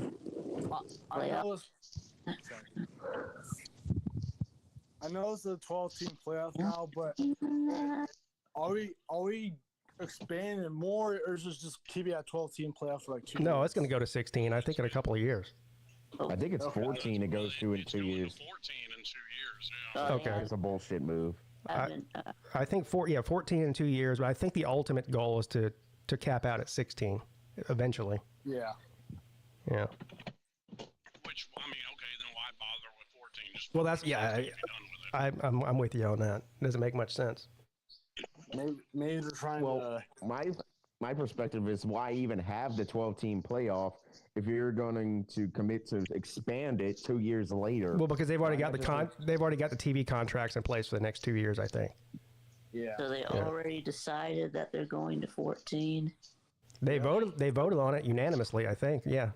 I know it's a 12-team playoff now, but are we expanding more, or is it just keeping it at 12-team playoff for like 2 years? No, it's going to go to 16. I think in a couple of years. I think it's 14 it goes to in 2 years. 14 in 2 years, yeah. Okay. It's a bullshit move. I think 14 in 2 years, but I think the ultimate goal is to cap out at 16 eventually. Yeah. Yeah. Which, I mean, okay, then why bother with 14? Just Well, that's, be done with it. I'm with you on that. It doesn't make much sense. Maybe they're trying to. My perspective is why even have the 12-team playoff if you're going to commit to expand it 2 years later. Well, because they've already got the TV contracts in place for the next 2 years, I think. Yeah. So they already decided that they're going to 14. They voted on it unanimously, I think. Yeah.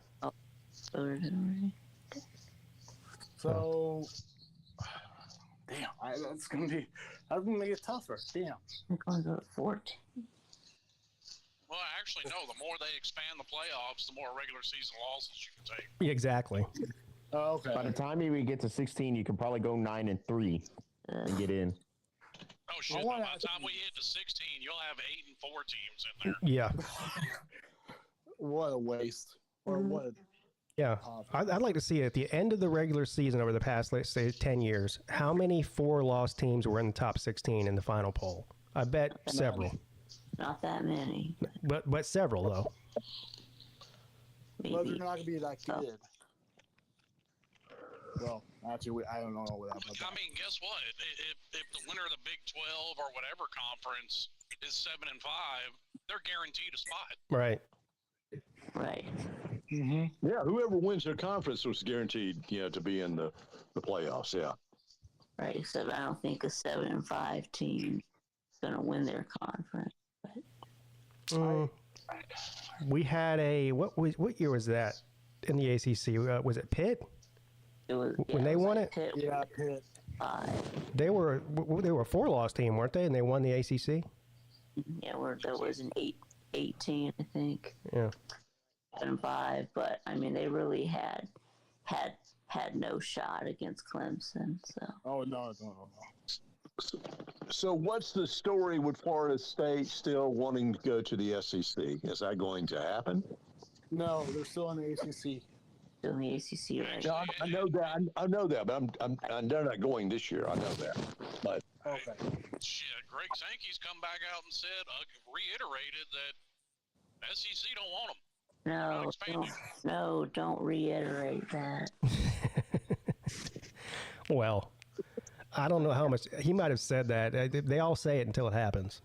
Voted already. So, damn, that's gonna make it tougher. Damn. They're going to go to 14. Well, actually, no. The more they expand the playoffs, the more regular season losses you can take. Yeah, exactly. Oh, okay. By the time you get to 16, you can probably go 9-3 and get in. Oh shit! By the time we hit to 16, you'll have 8 and 4 teams in there. Yeah. What a waste. Or what? Yeah. I'd like to see at the end of the regular season over the past, let's say, 10 years, how many 4-loss teams were in the top 16 in the final poll? I bet several. Not that many. But several, though. Maybe. But they're not going to be that good. Well, actually, I don't know about that. I mean, guess what? If the winner of the Big 12 or whatever conference is 7 and 5, they're guaranteed a spot. Right. Right. Mm-hmm. Yeah, whoever wins their conference was guaranteed, to be in the playoffs. Yeah. Right. Except I don't think a 7 and 5 team is going to win their conference. We had what year was that in the ACC? Was it Pitt? It was when they won it. Pitt. Yeah, Pitt. They were a 4-loss team, weren't they? And they won the ACC. Yeah, there was an 18, I think. Yeah. 7 and 5, but I mean they really had no shot against Clemson. So. Oh no. So what's the story with Florida State still wanting to go to the SEC? Is that going to happen? No, they're still in the ACC. Still in the ACC, right? No, I know that. I know that, but they're not going this year. I know that. But Okay. Shit, Greg Sankey's come back out and said, reiterated that SEC don't want them. Don't reiterate that. Well, I don't know how much he might have said that. They all say it until it happens.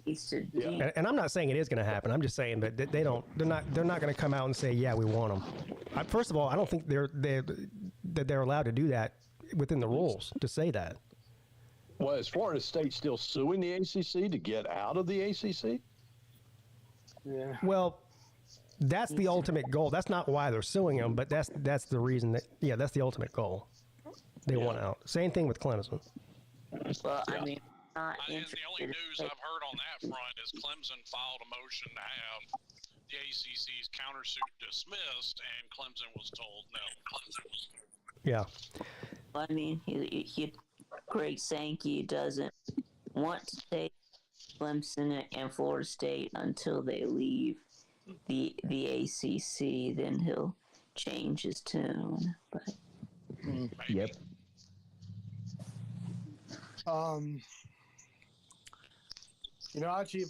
And I'm not saying it is going to happen. I'm just saying that they're not going to come out and say, yeah, we want them. First of all, I don't think they're allowed to do that within the rules to say that. Well, is Florida State still suing the ACC to get out of the ACC? Yeah. Well, that's the ultimate goal. That's not why they're suing them, but that's the reason that's the ultimate goal. They want out. Same thing with Clemson. Well, I mean, the only news I've heard on that front is Clemson filed a motion to have the ACC's countersuit dismissed, and Clemson was told no. Yeah. Well, I mean, Greg Sankey doesn't want to take Clemson and Florida State until they leave the ACC. Then he'll change his tune. But Yep. Actually,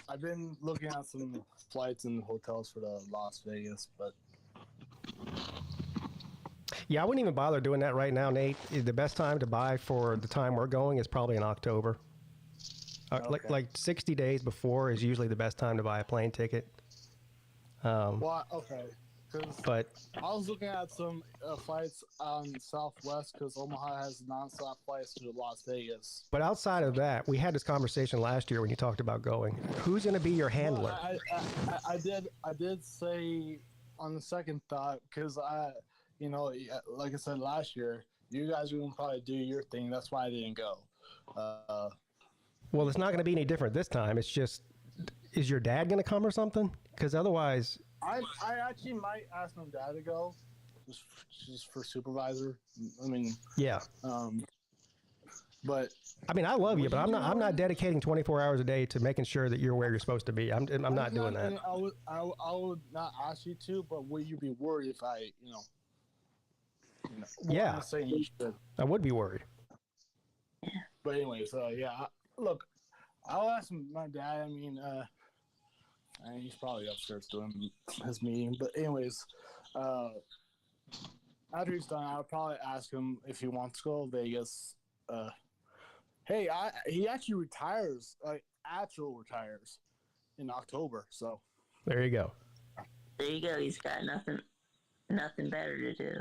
I've been looking at some flights and hotels for the Las Vegas, but Yeah, I wouldn't even bother doing that right now, Nate. The best time to buy for the time we're going is probably in October. Okay. Like 60 days before is usually the best time to buy a plane ticket. well, okay. 'Cause But I was looking at some flights on Southwest because Omaha has nonstop flights to Las Vegas. But outside of that, we had this conversation last year when you talked about going. Who's going to be your handler? Well, I did say on the second thought because like I said last year, you guys were gonna probably do your thing. That's why I didn't go. Well, it's not going to be any different this time. It's just, is your dad going to come or something? Because otherwise, I actually might ask my dad to go, just for supervisor. I mean, yeah. But I mean, I love you, but I'm not dedicating 24 hours a day to making sure that you're where you're supposed to be. I'm not doing that. I would not ask you to, but would you be worried if I, Yeah. I'm saying you should. I would be worried. But anyways, look, I'll ask my dad. I mean, he's probably upstairs doing his meeting. But anyways, after he's done, I'll probably ask him if he wants to go to Vegas. He actually retires, retires in October. So There you go. There you go. He's got nothing better to do.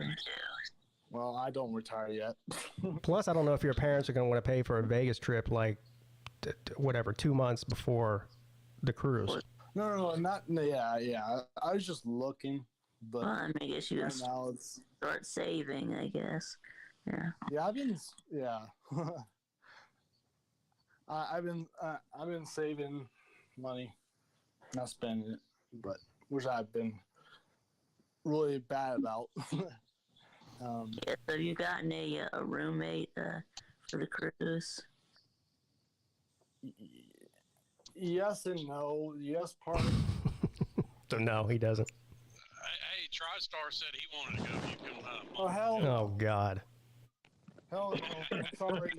well, I don't retire yet. Plus, I don't know if your parents are going to want to pay for a Vegas trip, like, 2 months before the cruise. No, not yeah. I was just looking, but Well, I mean, I guess you right just now it's start saving, I guess. Yeah. I've been saving money, not spending it, but which I've been really bad about. Yeah, so you gotten a roommate for the cruise? Yes and no. Yes, part. So no, he doesn't. Hey, TriStar said he wanted to go. You can. Oh hell no! Oh God. Hell no! I'm sorry.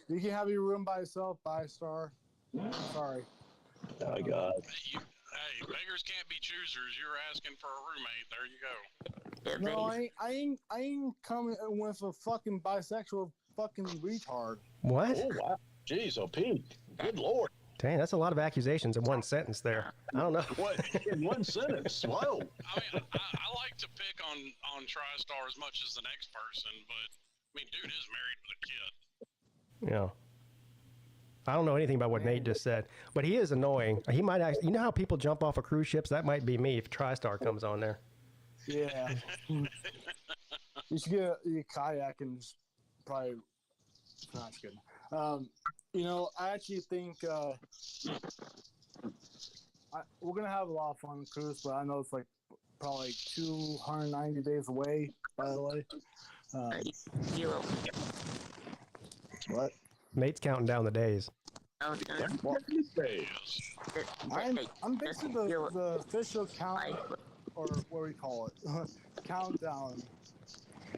You can have your room by yourself, by Star. Sorry. Oh God. Hey, beggars can't be choosers. You're asking for a roommate. There you go. Yeah, No, they- I ain't coming with a fucking bisexual fucking retard. What? Oh wow. Jeez, Pete. Good Lord. Dang, that's a lot of accusations in one sentence there. I don't know. What in one sentence? Whoa. I mean, I like to pick on TriStar as much as the next person, but I mean, dude is married with a kid. Yeah. I don't know anything about what Nate just said, but he is annoying. He might actually, you know how people jump off of cruise ships? That might be me if TriStar comes on there. Yeah. You should get a kayak and just probably. No, it's good. I actually think we're gonna have a lot of fun on the cruise, but I know it's like probably 290 days away. By the way. you will. What? Nate's counting down the days. I was gonna I'm basically the official count, or what do we call it? Countdown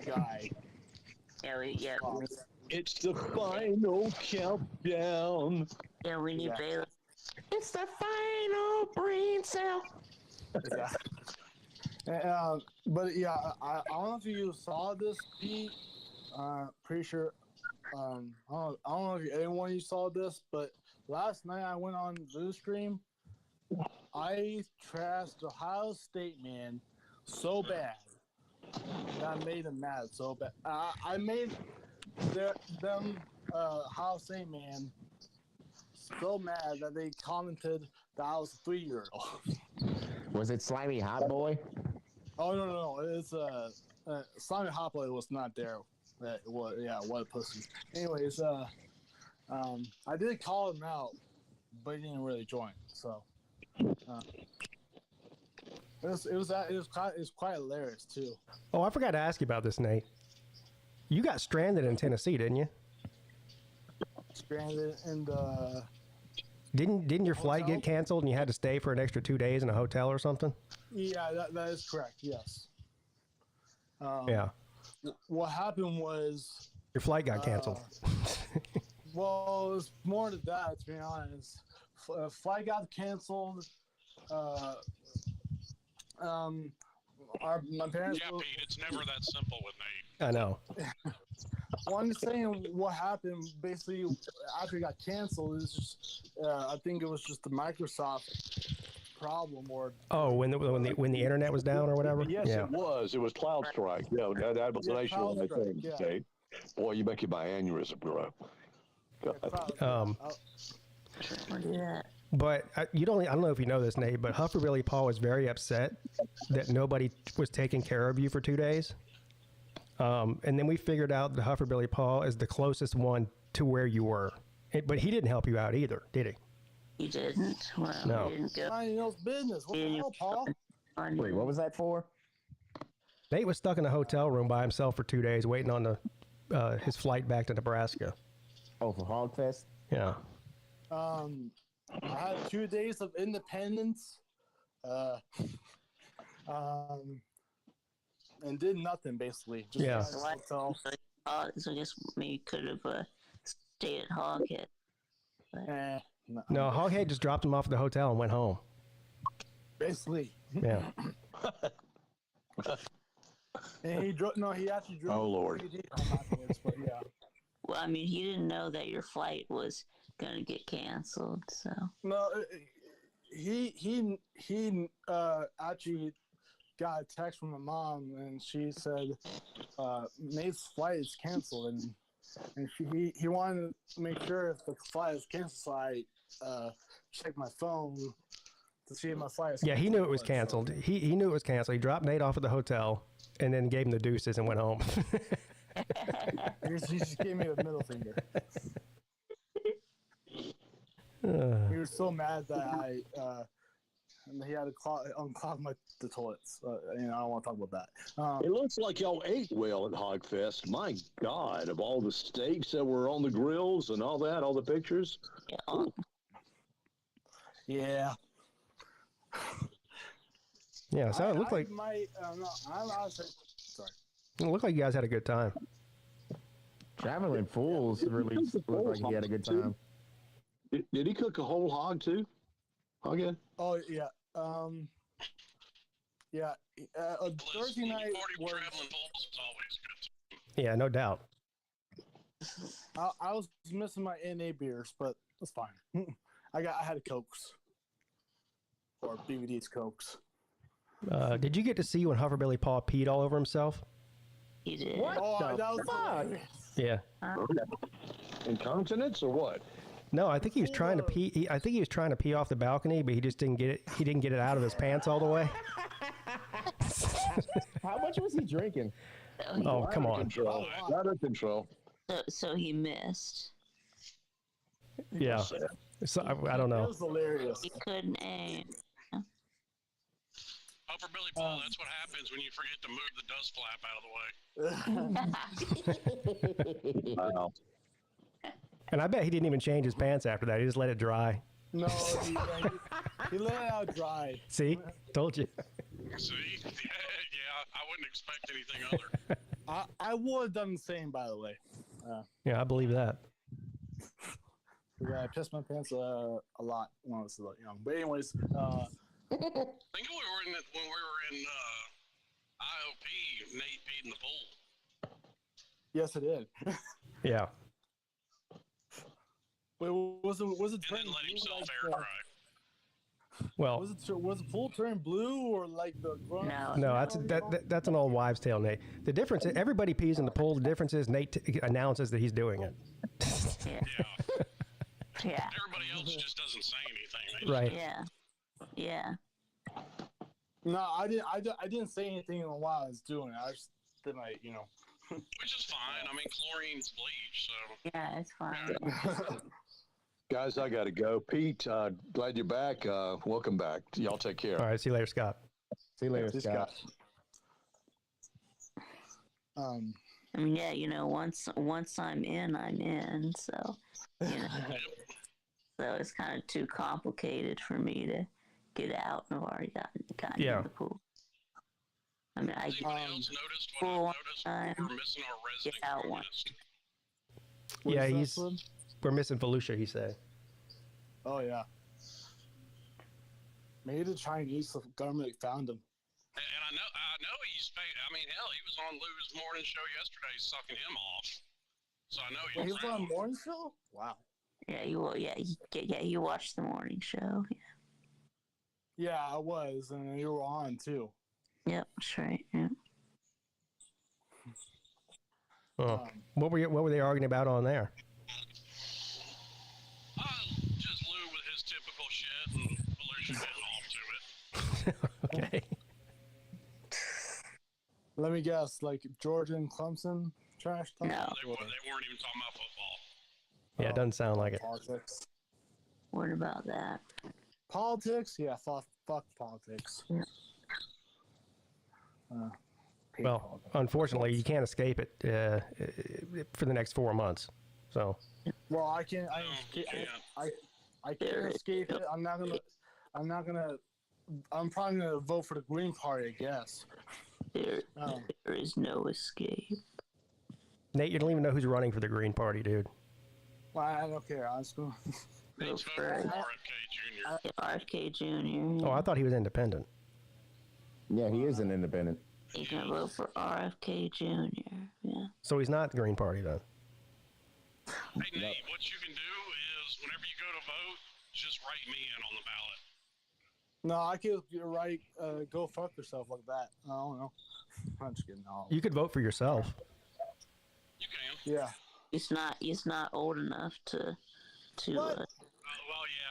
guy. Yeah, It's the final countdown. we need Yeah. Baylor. It's the final brain cell. Yeah. But yeah, I don't know if you saw this, Pete. Pretty sure. I don't know if anyone you saw this, but last night I went on Bluestream. I trashed Ohio State man so bad that I made them mad so bad. I made them Ohio State man so mad that they commented that I was a 3-year-old. Was it Slimy Hot Boy? Oh no! It's Simon Hopley was not there. What a pussy. Anyways, I did call him out, but he didn't really join. So it was quite hilarious too. Oh, I forgot to ask you about this, Nate. You got stranded in Tennessee, didn't you? Stranded and Didn't your flight Hotel? get canceled and you had to stay for an extra 2 days in a hotel or something? yeah, that is correct. Yes. Yeah. What happened was, Your flight got canceled. well, it was more to that. To be honest, flight got canceled. My parents. Yeah, Pete, it's never that simple with Nate. I know. Well, I'm just saying what happened. Basically, after it got canceled, it's just I think it was just the Microsoft problem, or Oh, when the internet was down or whatever? Yes, Yeah. it was. It was Cloud Strike. Yeah, that was Yeah, nationwide, I Cloud Strike, think. yeah. Okay. Boy, you make it by aneurysm, bro. God. Yeah. But I don't know if you know this, Nate, but Hufferbilly Paul was very upset that nobody was taking care of you for 2 days. And then we figured out that Hufferbilly Paul is the closest one to where you were. But he didn't help you out either, did he? He didn't. Well, No. he didn't go. Nobody knows business. What the hell, Paul? on Wait, what was that for? Nate was stuck in a hotel room by himself for 2 days waiting on his flight back to Nebraska. Oh, for Hogfest? Yeah. I had 2 days of independence, and did nothing basically. Just Yeah. sat in the hotel. So I guess maybe could have stayed at Hoghead. No, Hoghead just dropped him off at the hotel and went home. Basically. Yeah. And he drove. No, he actually drove. Oh, Lord. He did come afterwards, but yeah. Well, I mean, he didn't know that your flight was gonna get canceled, so. No, he actually got a text from my mom, and she said Nate's flight is canceled, and he wanted to make sure if the flight is canceled, so I checked my phone to see if my flight is canceled. Yeah, he knew it was canceled. He knew it was canceled. He dropped Nate off at the hotel and then gave him the deuces and went home. He just gave me the middle finger. He was so mad that he had to unclog the toilets. I don't want to talk about that. It looks like y'all ate well at Hogfest. My God, of all the steaks that were on the grills and all that, all the pictures. Yeah. Yeah, so it looked like sorry. it looked like you guys had a good time. Traveling Fools really looked like he had a good time. Did he cook a whole hog too? Hoghead? Oh yeah. Thursday night was, traveling bulls is always good. Yeah, no doubt. I was missing my NA beers, but it's fine. I had a Cokes or BVD's Cokes. Did you get to see when Hufferbilly Paw peed all over himself? He did. What Oh, the that was fuck? Yeah. Incontinence or what? No, I think he was trying to pee. I think he was trying to pee off the balcony, but he just didn't get it. He didn't get it out of his pants all the way. How much was he drinking? Oh, come on. Out of control. So he missed. Yeah. So I don't It know. was hilarious. He couldn't aim. Oh, for Billy Paul, that's what happens when you forget to move the dust flap out of the way. Wow. And I bet he didn't even change his pants after that. He just let it dry. No, he let it out dry. See? Told you. See? Yeah, I wouldn't expect anything other. I would have done the same, by the way. Yeah, I believe that. Yeah, I pissed my pants a lot when I was young. But anyways, I think when we were in IOP, Nate peed in the pool. yes, it did. Yeah. Wait, was it And turning then let blue himself like air dry. Well, was the pool turning blue or like the No. that's an old wives' tale, Nate. The difference is everybody pees in the pool. The difference is Nate announces that he's doing it. Yeah. Yeah. Everybody else just doesn't say anything. Right. Yeah. Yeah. No, I didn't say anything while I was doing it. I just did my, Which is fine. I mean, chlorine's bleach, so. Yeah, it's fine. Guys, I got to go. Pete, glad you're back. Welcome back. Y'all take care. All right. See you later, Scott. See you later, Scott. I mean, yeah, once I'm in, so, so it's kind of too complicated for me to get out. I've already gotten in the pool. I mean, Has anybody else noticed what I've noticed? We're missing our resident out communist. Yeah, we're missing Volusia, he said. Oh yeah. Maybe the Chinese government found him. And I know he's. I mean, hell, he was on Lou's morning show yesterday, sucking him off. So I know He he's was on a morning show. Wow. Yeah, you watched the morning show. Yeah, I was, and you were on too. Yep, that's right. Yeah. Oh. What were they arguing about on there? Just Lou with his typical shit, and Volusia getting off to it. Okay. Let me guess, like Georgia and Clemson trash talk? No. They weren't even talking about football. Yeah, it doesn't sound like it. Politics. What about that? Politics? Yeah, fuck politics. Yeah. Well, unfortunately, you can't escape it for the next 4 months. So. Well, I can't escape it. I'm probably gonna vote for the Green Party, I guess. There is no escape. Nate, you don't even know who's running for the Green Party, dude. Well, I don't care. I'm just going. Nate's voting for RFK Jr. RFK Jr. Oh, I thought he was independent. Yeah, he is an independent. You can vote for RFK Jr. Yeah. So he's not the Green Party then. Hey, Nate, what you can do is whenever you go to vote, just write me in on the ballot. No, I could. You're right. Go fuck yourself like that. I don't know. I'm just kidding. No. You could vote for yourself. You can. Yeah. He's not old enough to. What? Well, yeah,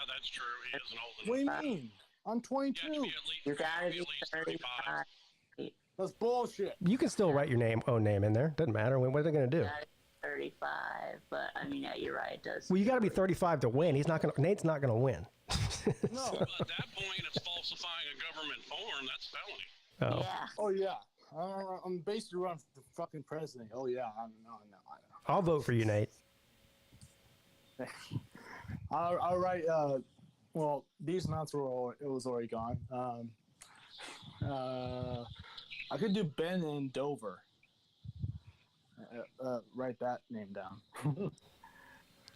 that's true. He isn't old What do enough. you mean? I'm You have to 22. be at least, You gotta be at least 35. That's bullshit. You can still write your own name in there. Doesn't matter. What are they going to do? 35, but I mean, yeah, you're right. It does. Well, you got to be 35 to win. Nate's not going to win. No. Well, at that point, it's falsifying a government form. That's felony. Oh. Yeah. Oh yeah. I'm basically running for the fucking president. Oh yeah. I know. I'll vote for you, Nate. I'll write. Well, these amounts were it was already gone. I could do Ben in Dover. Write that name down.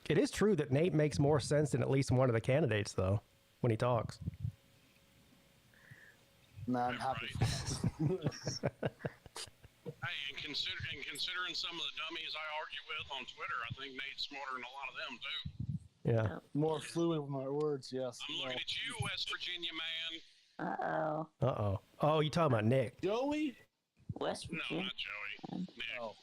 It is true that Nate makes more sense than at least one of the candidates, though, when he talks. Nah, I'm happy. Hey, and considering some of the dummies I argue with on Twitter, I think Nate's smarter than a lot of them, too. Yeah. More fluid with my words, yes. I'm looking at you, West Virginia man. Uh-oh. Uh-oh. Oh, you talking about Nick? Joey? West No, Virginia. not Joey. Nick. Oh.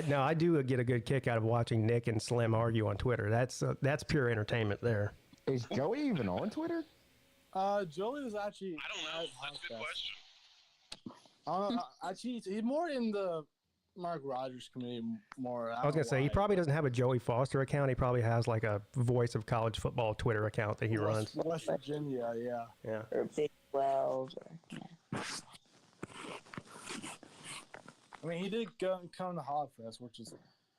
No, I do get a good kick out of watching Nick and Slim argue on Twitter. That's pure entertainment there. Is Joey even on Twitter? Joey was actually. I don't know. That's a good question. I don't know. Actually, he's more in the Mark Rogers community more. I was going to say, he probably doesn't have a Joey Foster account. He probably has like a Voice of College Football Twitter account that he runs. West Virginia, yeah. Yeah. Or Big 12. Or, yeah. I mean, he did come to Hogfest,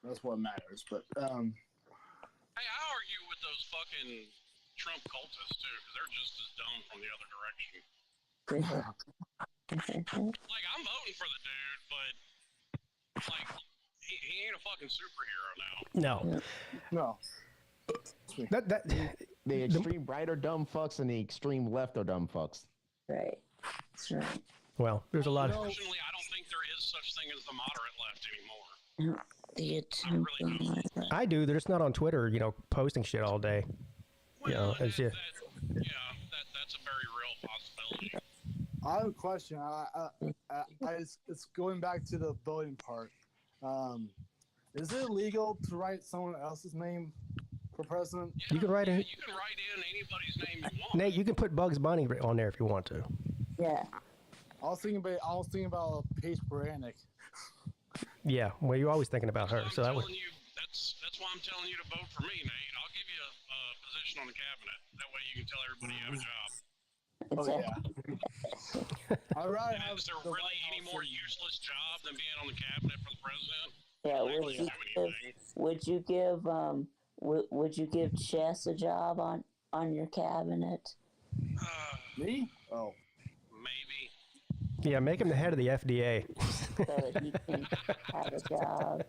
that's what matters. But Hey, I argue with those fucking Trump cultists, too, because they're just as dumb from the other direction. Like, I'm voting for the dude, but, like, he ain't a fucking superhero now. No. no, That The extreme right are dumb fucks and the extreme left are dumb fucks. Right. That's right. well, there's a lot of... Unfortunately, I don't think there is such thing as the moderate left anymore. The really attempt. I do. They're just not on Twitter, posting shit all day. Well, it's just... that's a very real possibility. I have a question. It's going back to the voting part. Is it illegal to write someone else's name for president? Yeah, You can write in... You can write in anybody's name you want. Nate, you can put Bugs Bunny on there if you want to. Yeah. I was thinking about Paige Baranek. Yeah, well, you're always thinking about her. I'm So that would... telling you, that's why I'm telling you to vote for me, Nate. I'll give you a position on the cabinet. That way you can tell everybody you have a job. Oh yeah. All right. And is there really any more useless job than being on the cabinet for the president? Yeah. Would you give Chess a job on your cabinet? Me? Oh. Maybe. Yeah, make him the head of the FDA. So that he can have a job.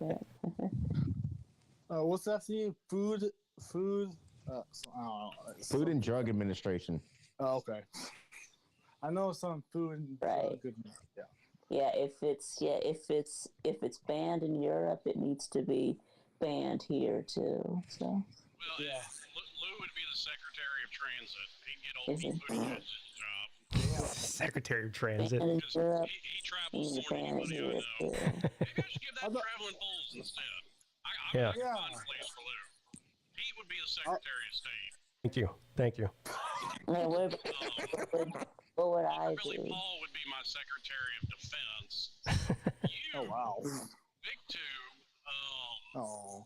What's that thing? Food. I don't know. Food and Drug Administration. Oh, okay. I know some food and Right. good. Yeah. Yeah, if it's banned in Europe, it needs to be banned here too. So Well, Yeah. Lou would be the Secretary of Transit. He'd get old Is Pete it? Buttigieg's job. Secretary of Transit. banned in Because Europe, he needs travels to more than ban it anybody here I know. too. Maybe I should give that How about- traveling bulls instead. I Yeah. would have a fun place for Lou. Pete would be the Secretary of State. Thank you. Yeah, what would I Billy do? Paul would be my Secretary of Defense. You, Oh wow. Big Tube, Oh.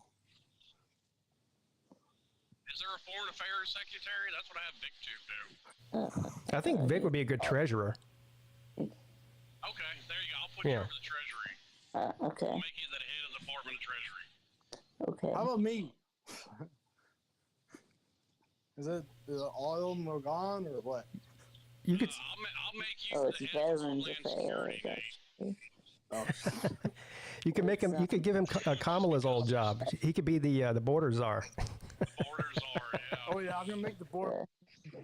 is there a Foreign Affairs Secretary? That's what I have Big Tube do. I think Vic would be a good treasurer. Okay, there you go. I'll put you Yeah. over the Treasury. Okay, I'll make you the head of the Department of Treasury. okay. How about me? Is it oil Morgan or what? You could... I'll make you Oh, the it's head of Veterans Homeland Security, Affairs. Nate. Oh. You can make him. You could give him Kamala's old job. He could be the border czar. Borders are, yeah. Oh yeah, I'm gonna make the board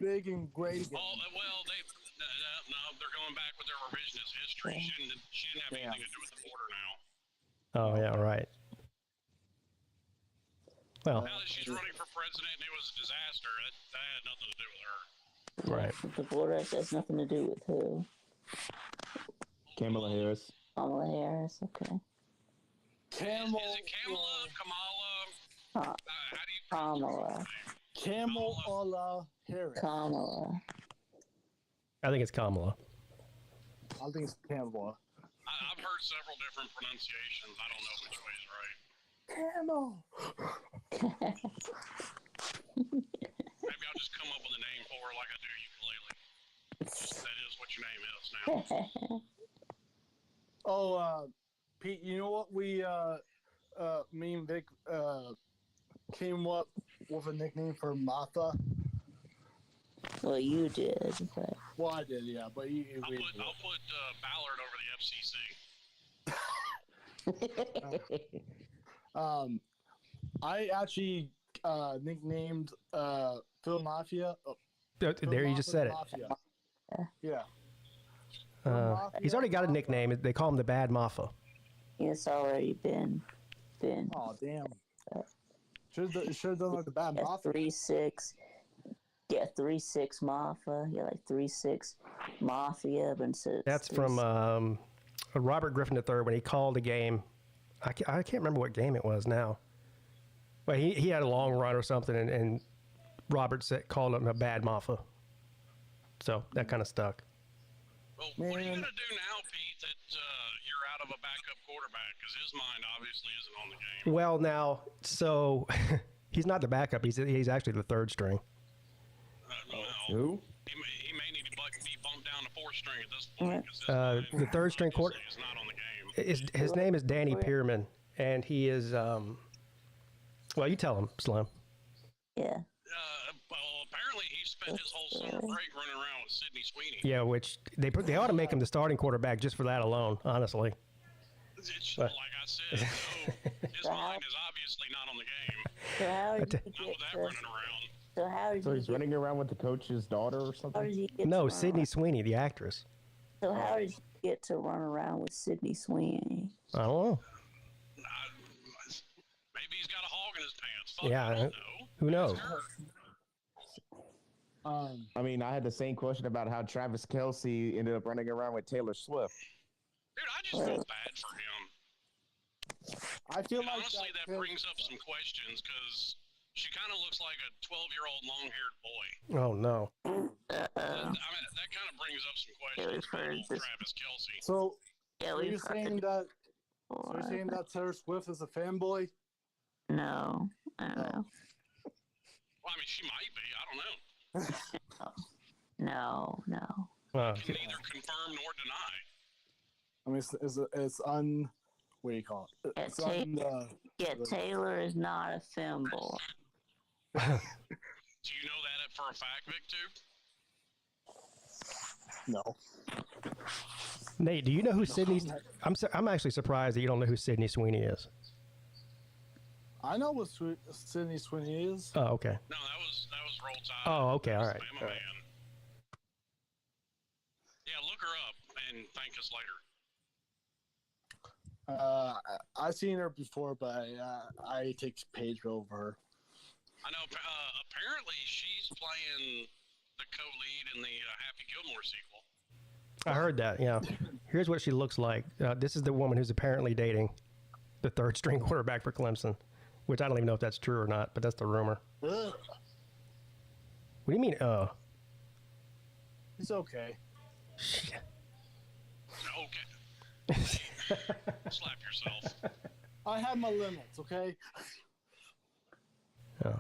big and great again. Oh, well, no, they're going back with their revisionist history. She didn't have anything to do with the border now. Oh yeah, right. Well, Now that she's running for president and it was a disaster, that had nothing to do with her. right. The border has nothing to do with who? Kamala Harris. Kamala Harris. Okay. Is it Kamala? Kamala? How do you Kamala. Kamala Harris. Kamala. I think it's Kamala. I think it's Kamala. I've heard several different pronunciations. I don't know which way is right. Camel. Maybe I'll just come up with a name for her like I do ukulele. That is what your name is now. Oh, Pete, you know what? Me and Vic came up with a nickname for Martha. Well, you did, but Well, I did, yeah, but I'll put Ballard over the FCC. I actually nicknamed Phil Mafia. There, you just said it. Mafia. Yeah. He's already got a nickname. They call him the Bad Mafia. it's already been. Oh damn. Should have done like the bad Yeah, Mafia. 3-6. Yeah, 3-6 Mafia. Yeah, like 3-6 Mafia. But instead That's from Robert Griffin III when he called a game. I can't remember what game it was now. But he had a long run or something, and Robert called him a Bad Mafia. So that kind of stuck. Well, what are you going to do now, Pete, that you're out of a backup quarterback? Because his mind obviously isn't on the game. Well, now, so he's not the backup. He's actually the third string. Who? He may need to be bumped down to fourth string at this point. 'Cause his mind The third string quarter. obviously is not on the game. His name is Danny Pearman, and he is. Well, you tell him, Slim. Yeah. Well, apparently he spent his whole summer break running around with Sidney Sweeney. Yeah, which they ought to make him the starting quarterback just for that alone, honestly. It's like I said, so his mind is obviously not on the game. So how did you Not with that get running around. So how did So you he's get, running around with the coach's daughter or how something? did you get No, to run Sydney around- Sweeney, the actress. So how did you get to run around with Sydney Sweeney? I don't know. Maybe he's got a hog in his pants. Fuck, Yeah, I don't know. who knows? I mean, I had the same question about how Travis Kelce ended up running around with Taylor Swift. Dude, I just feel bad for him. I feel And like honestly, that brings up some questions because she kind of looks like a 12-year-old long-haired boy. Oh no. I mean, that kind of brings up some questions for heard old this. Travis Kelce. So. Yeah, So we've you're heard saying that? So before. you're saying that Taylor Swift is a fanboy? No, I don't know. Well, I mean, she might be. I don't know. No. Can neither confirm nor deny. I mean, what do you call it? Yeah, It's on, Yeah, Taylor is not a femboy. Do you know that for a fact, Vic, too? no. Nate, do you know who Sydney's? I'm actually surprised that you don't know who Sydney Sweeney is. I know what Sydney Sweeney is. Oh, okay. No, that was Roll Tide. Oh, okay, all right. Bama Man. Yeah, look her up and thank us later. I've seen her before, but I take page over her. I know. Apparently, she's playing the co-lead in the Happy Gilmore sequel. I heard that. Yeah. Here's what she looks like. This is the woman who's apparently dating the third string quarterback for Clemson, which I don't even know if that's true or not, but that's the rumor. Ugh. What do you mean? It's okay. Okay. Slap yourself. I have my limits, okay? Yeah.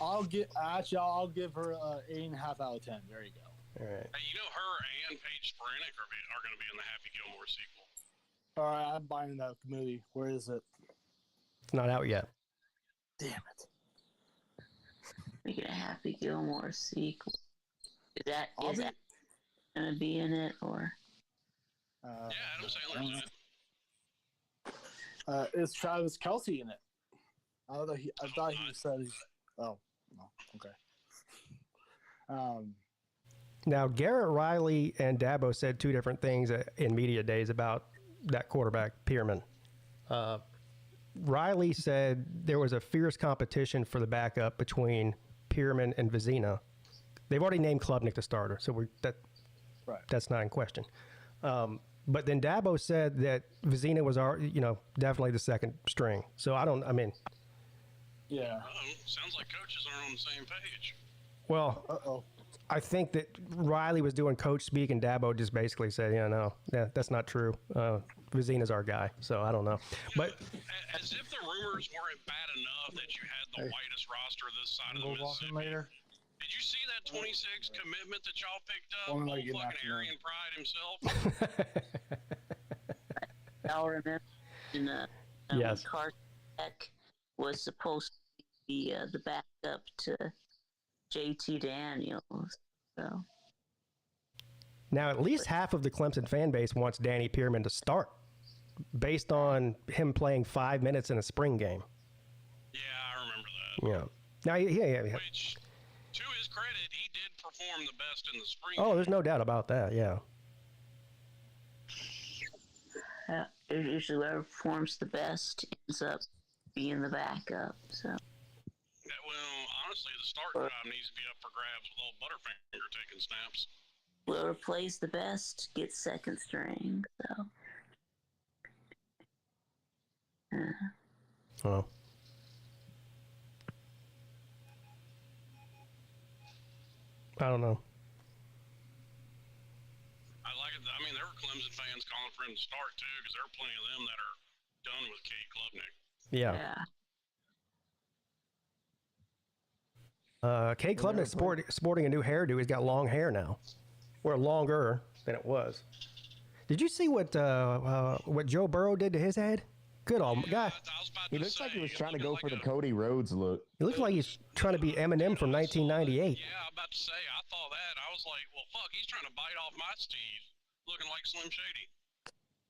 I'll give her an 8.5 out of 10. There you go. All right. Hey, you know her and Paige Sporanic are going to be in the Happy Gilmore sequel. All right, I'm buying that movie. Where is it? It's not out yet. Damn it. Making a Happy Gilmore sequel. Is that I'll be- gonna be in it or? Adam Sandler's in it. Is Travis Kelce in it? I thought he said he's. Oh no, okay. Now, Garrett Riley and Dabo said two different things in media days about that quarterback, Pearman. Riley said there was a fierce competition for the backup between Pearman and Vizina. They've already named Klubnik the starter, so that's not in question. But then Dabo said that Vizina was definitely the second string. So yeah. Sounds like coaches aren't on the same page. Well, I think that Riley was doing coach speak, and Dabo just basically said, that's not true. Vizina's our guy, so I don't know. But as if the rumors weren't bad enough that you had the whitest roster this side of the Mississippi. Later. Did you see that 26 commitment that y'all picked up? Fucking Aryan Pride himself. I'll remember yes. Cartech was supposed to be the backup to JT Daniels. So now at least half of the Clemson fan base wants Danny Pearman to start based on him playing 5 minutes in a spring game. Yeah, I remember that. Yeah. Now, yeah. Which, to his credit, he did perform the best in the spring. Oh, there's no doubt about that. Yeah. Usually, whoever performs the best ends up being the backup. So. Yeah, well, honestly, the starting job needs to be up for grabs with old Butterfinger taking snaps. Whoever plays the best gets second string. So. Oh. I don't know. I like it. I mean, there were Clemson fans calling for him to start too, because there are plenty of them that are done with Cade Klubnik. Yeah. Cade Klubnik sporting a new hairdo. He's got long hair now, or longer than it was. Did you see what Joe Burrow did to his head? Good old guy. He looks like he was trying to go for the Cody Rhodes look. He looks like he's trying to be Eminem from 1998. Yeah, I'm about to say, I thought that. I was like, well, fuck, he's trying to bite off my Steve, looking like Slim Shady.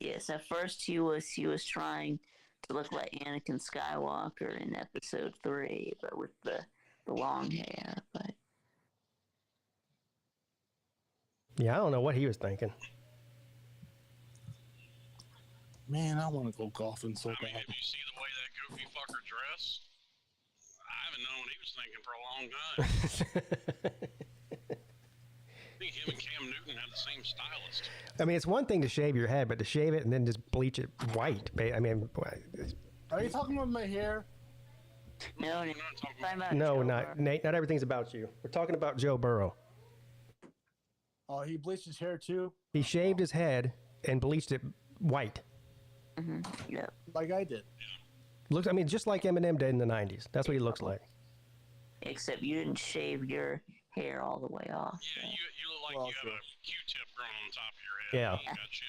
Yes, at first he was trying to look like Anakin Skywalker in episode 3, but with the long hair. But yeah, I don't know what he was thinking. Man, I want to go golfing so bad. I mean, if you see the way that goofy fucker dress, I haven't known what he was thinking for a long time. I think him and Cam Newton have the same stylist. I mean, it's one thing to shave your head, but to shave it and then just bleach it white. I mean, are you talking about my hair? No, we're not talking about no, not Nate. Not everything's about you. We're talking about Joe Burrow. Oh, he bleached his hair too? He shaved his head and bleached it white. Mm-hmm. Yeah. Like I did. Looks, I mean, just like Eminem did in the 90s. That's what he looks like. Except you didn't shave your hair all the way off. Yeah, so. you look like you have a Q-tip growing on top of your head. Yeah. You got shit.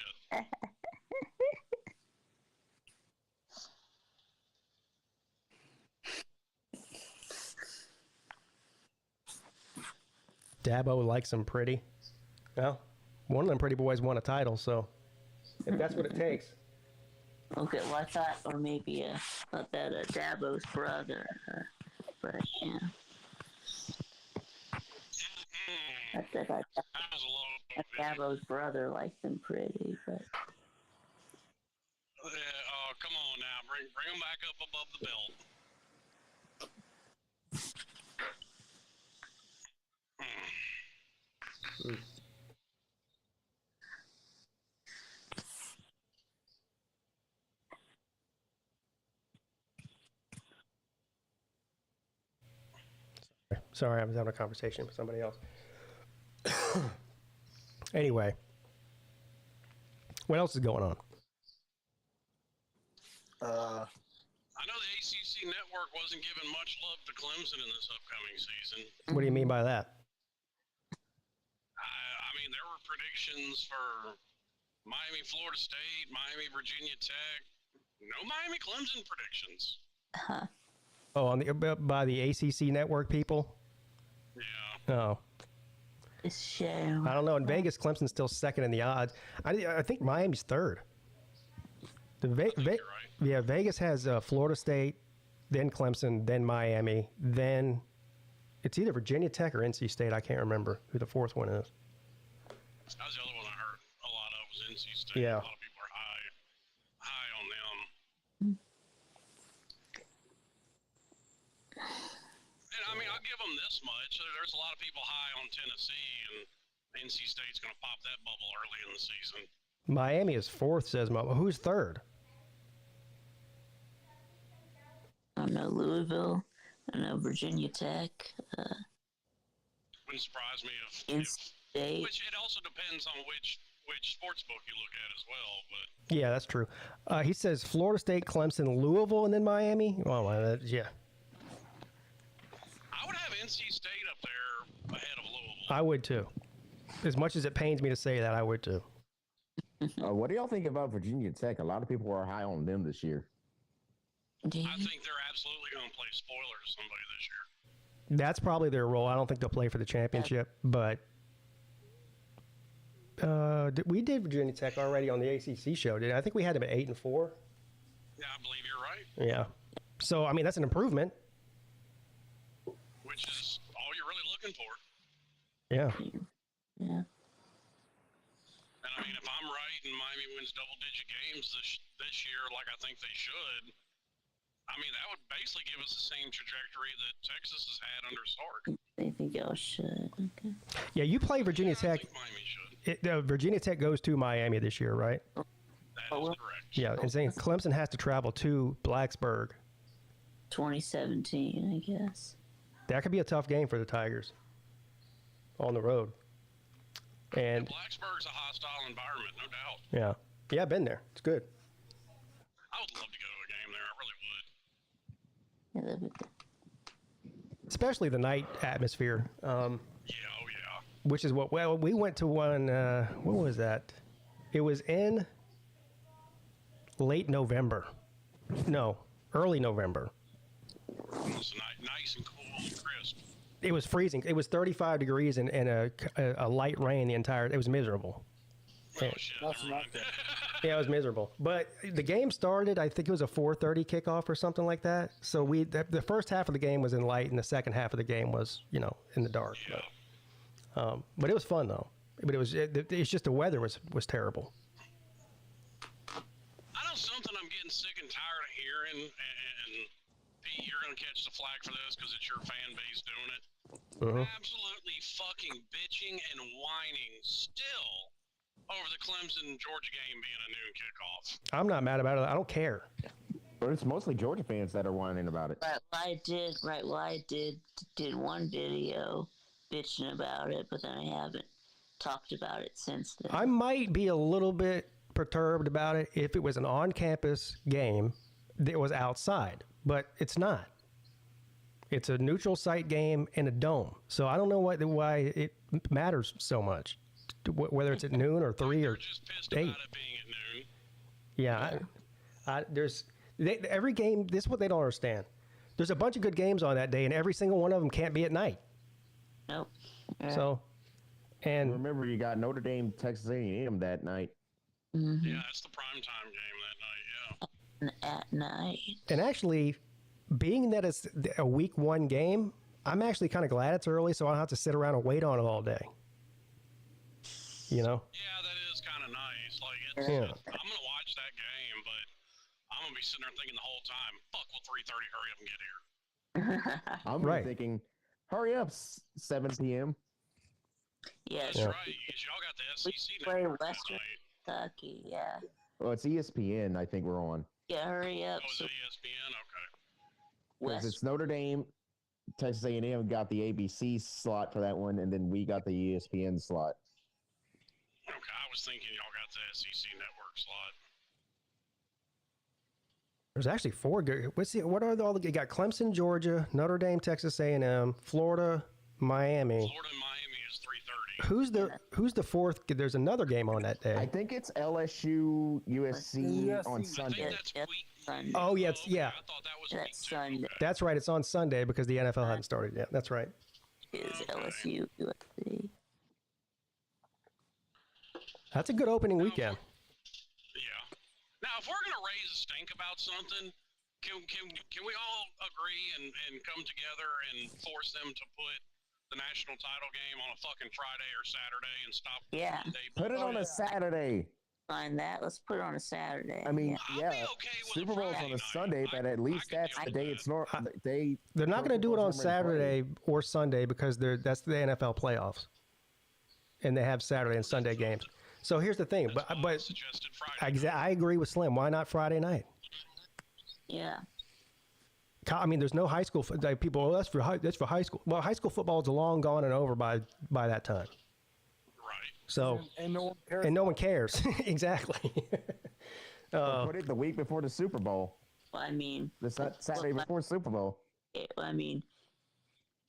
Dabo likes him pretty. Well, one of them pretty boys won a title, so if that's what it takes. Okay, well, I thought, or maybe thought that Dabo's brother, but yeah. I thought Dabo's brother liked them pretty, but. Oh, come on now, bring them back up above the belt. Sorry, I was having a conversation with somebody else. Anyway, what else is going on? I know the ACC network wasn't giving much love to Clemson in this upcoming season. What do you mean by that? I mean, there were predictions for Miami, Florida State, Miami, Virginia Tech. No Miami, Clemson predictions. Oh, on the by the ACC network people? Yeah. Oh. It's a shame. I don't know. In Vegas, Clemson's still second in the odds. I think Miami's third. You're right. Yeah, Vegas has Florida State, then Clemson, then Miami, then it's either Virginia Tech or NC State. I can't remember who the fourth one is. That was the other one I heard a lot of was NC State. Yeah. A lot of people are high on them. And I mean, I'll give them this much. There's a lot of people high on Tennessee, and NC State's going to pop that bubble early in the season. Miami is fourth, says Mo. Who's third? I know Louisville. I know Virginia Tech. Wouldn't surprise me if State. which it also depends on which sports book you look at as well. But Yeah, that's true. He says Florida State, Clemson, Louisville, and then Miami. Well, yeah. I would have NC State up there ahead of Louisville. I would too. As much as it pains me to say that, I would too. What do y'all think about Virginia Tech? A lot of people are high on them this year. I think they're absolutely going to play spoiler to somebody this year. That's probably their role. I don't think they'll play for the championship, but we did Virginia Tech already on the ACC show. I think we had them at 8-4. Yeah, I believe you're right. Yeah. So I mean, that's an improvement. Which is all you're really looking for. Yeah. Yeah. And I mean, if I'm right and Miami wins double-digit games this year, like I think they should, I mean, that would basically give us the same trajectory that Texas has had under Sark. I think y'all should. Okay. Yeah, you play Virginia I Tech. think Miami should. Virginia Tech goes to Miami this year, right? That is correct. Yeah, and saying Clemson has to travel to Blacksburg. 2017, I guess. That could be a tough game for the Tigers on the road. And Blacksburg's a hostile environment, no doubt. yeah, I've been there. It's good. I would love to go to a game there. I really would. Yeah, that'd be good. Especially the night atmosphere, Yeah, oh yeah. which is what. Well, we went to one. What was that? It was in late November. No, early November. It's nice and cool and crisp. It was freezing. It was 35 degrees and a light rain the entire. It was miserable. Oh shit. That's never not mind. good. Yeah, it was miserable. But the game started, I think it was a 4:30 kickoff or something like that. So the first half of the game was in light, and the second half of the game was, in the dark. Yeah. But it was fun though. But it's just the weather was terrible. I know something I'm getting sick and tired of hearing, and Pete, you're going to catch the flack for this because it's your fan base doing it. Absolutely fucking bitching and whining still over the Clemson-Georgia game being a noon kickoff. I'm not mad about it. I don't care. But it's mostly Georgia fans that are whining about it. I did one video bitching about it, but then I haven't talked about it since then. I might be a little bit perturbed about it if it was an on-campus game that was outside, but it's not. It's a neutral site game in a dome, so I don't know why it matters so much, whether it's at noon or 3 or You're just pissed 8. about it being at noon. Yeah, every game. This is what they don't understand. There's a bunch of good games on that day, and every single one of them can't be at night. Nope. So, and Remember, you got Notre Dame, Texas A&M that night. Yeah, that's the primetime game that night, yeah. At night. and actually, being that it's a week 1 game, I'm actually kind of glad it's early, so I don't have to sit around and wait on it all day. Yeah, that is kind of nice. Like, it's, Yeah. I'm going to watch that game, but I'm going to be sitting there thinking the whole time, fuck, will 3:30 hurry up and get here? I'm Right. thinking, hurry up, 7 p.m. Yes. That's right, 'cause y'all got the SEC play network Western tonight. Kentucky, yeah. Well, it's ESPN, I think we're on. Yeah, hurry up. Oh, is So it ESPN? Okay. Because West, it's Notre Dame, Texas A&M got the ABC slot for that one, and then we got the ESPN slot. Okay, I was thinking y'all got the SEC network slot. there's actually 4 good. What are all the? You got Clemson, Georgia, Notre Dame, Texas A&M, Florida, Miami. Florida and Miami is 3:30. Who's the 4th? There's another game on that I day. think it's LSU, USC on USC. I think Sunday. that's Yep, week. Sunday. Oh, yeah, okay, yeah. I thought that was That's week 2. Sunday. Okay. That's right. It's on Sunday because the NFL hadn't started yet. That's right. Is Okay. LSU USC. That's a good opening weekend. Yeah. Now, if we're gonna raise a stink about something, can we all agree and come together and force them to put the national title game on a fucking Friday or Saturday and stop the Yeah. Monday? Put it on a Saturday. Find that. Let's put it on a Saturday. I mean, I'd be okay with Super Bowl's Friday on a night. Sunday, but at least I could that's deal the with day that. it's normal. They're not going to do it on Football's normally Saturday or Sunday because that's the NFL playoffs, and they have Saturday and Sunday games. So here's the thing, That's why I but suggested Friday. I agree with Slim. Why not Friday night? Yeah. I mean, there's no high school people. Oh, that's for high school. Well, high school football is long gone and over by that time. Right. So And no one cares. and no one cares. Exactly. Put it the week before the Super Bowl. Well, I mean, The Saturday before Super Bowl.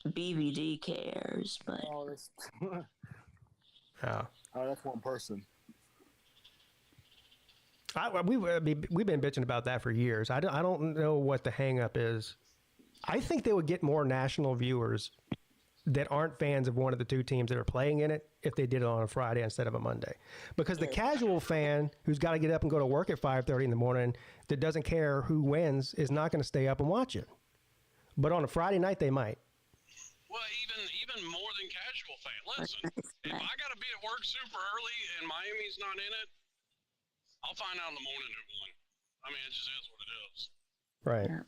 BVD cares, but Oh, that's, Yeah. oh, that's one person. We've been bitching about that for years. I don't know what the hang up is. I think they would get more national viewers that aren't fans of one of the two teams that are playing in it if they did it on a Friday instead of a Monday. Because the casual fan who's got to get up and go to work at 5:30 in the morning that doesn't care who wins is not going to stay up and watch it. But on a Friday night, they might. Well, even more than casual fan. Listen, if I got to be at work super early and Miami's not in it, I'll find out in the morning who won. I mean, it just is what it is. Right. Yeah.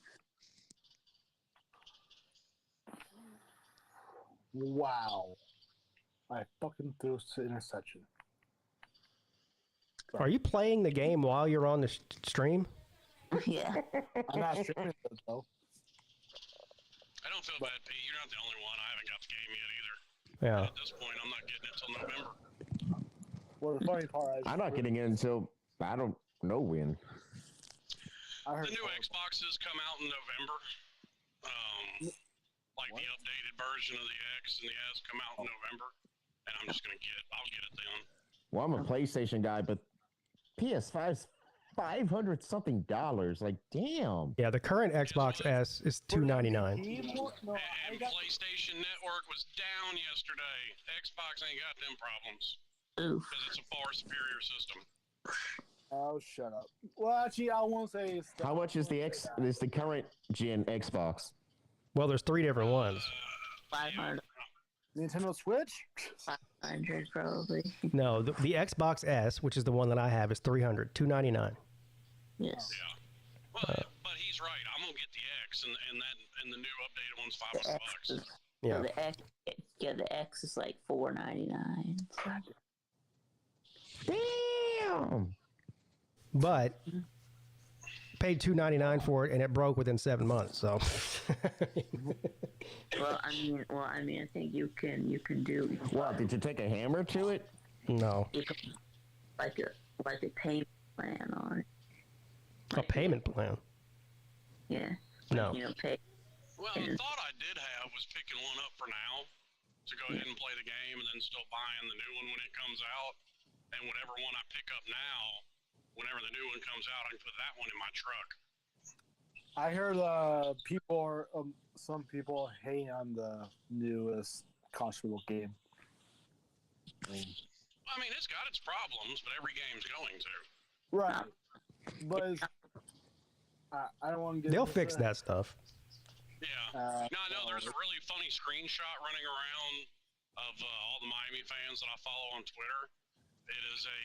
Wow. I fucking threw an interception. Are you playing the game while you're on the stream? yeah. I'm not streaming it, though. I don't feel bad, Pete. You're not the only one. I haven't got the game yet either. Yeah. At this point, I'm not getting it till November. Well, the funny part is, I'm not getting in until I don't know when. I heard The new Xboxes come out in November. Like the updated version of the X and the S come out in November. And I'm just I'll get it then. Well, I'm a PlayStation guy, but PS5's $500 something. Like, damn. Yeah, the current Xbox S is $299. No, And I got, PlayStation Network was down yesterday. Xbox ain't got them problems Oof. because it's a far superior system. oh, shut up. Well, actually, I won't say it's. How much is the current gen Xbox? Well, there's three different ones. 500, Nintendo Switch? 500 probably. No, the Xbox S, which is the one that I have, is $300, $299. Yes. Yeah. Well, but he's right. I'm gonna get the X, and the new updated one's The X $500. is, Yeah. the X is like $499. Damn. But paid $299 for it, and it broke within 7 months. So, Well, I mean, I think you can do What, did you take a hammer to it? no, you can, like a payment plan on it. a payment plan. Yeah. No. You know, pay. Well, the thought I did have was picking one up for now to go ahead and play the game, and then still buying the new one when it comes out. And whatever one I pick up now, whenever the new one comes out, I can put that one in my truck. I heard some people hate on the newest console game. I mean, it's got its problems, but every game's going to. Right. But I don't want to get. They'll into fix that stuff. Yeah. No, there's a really funny screenshot running around of all the Miami fans that I follow on Twitter. It is a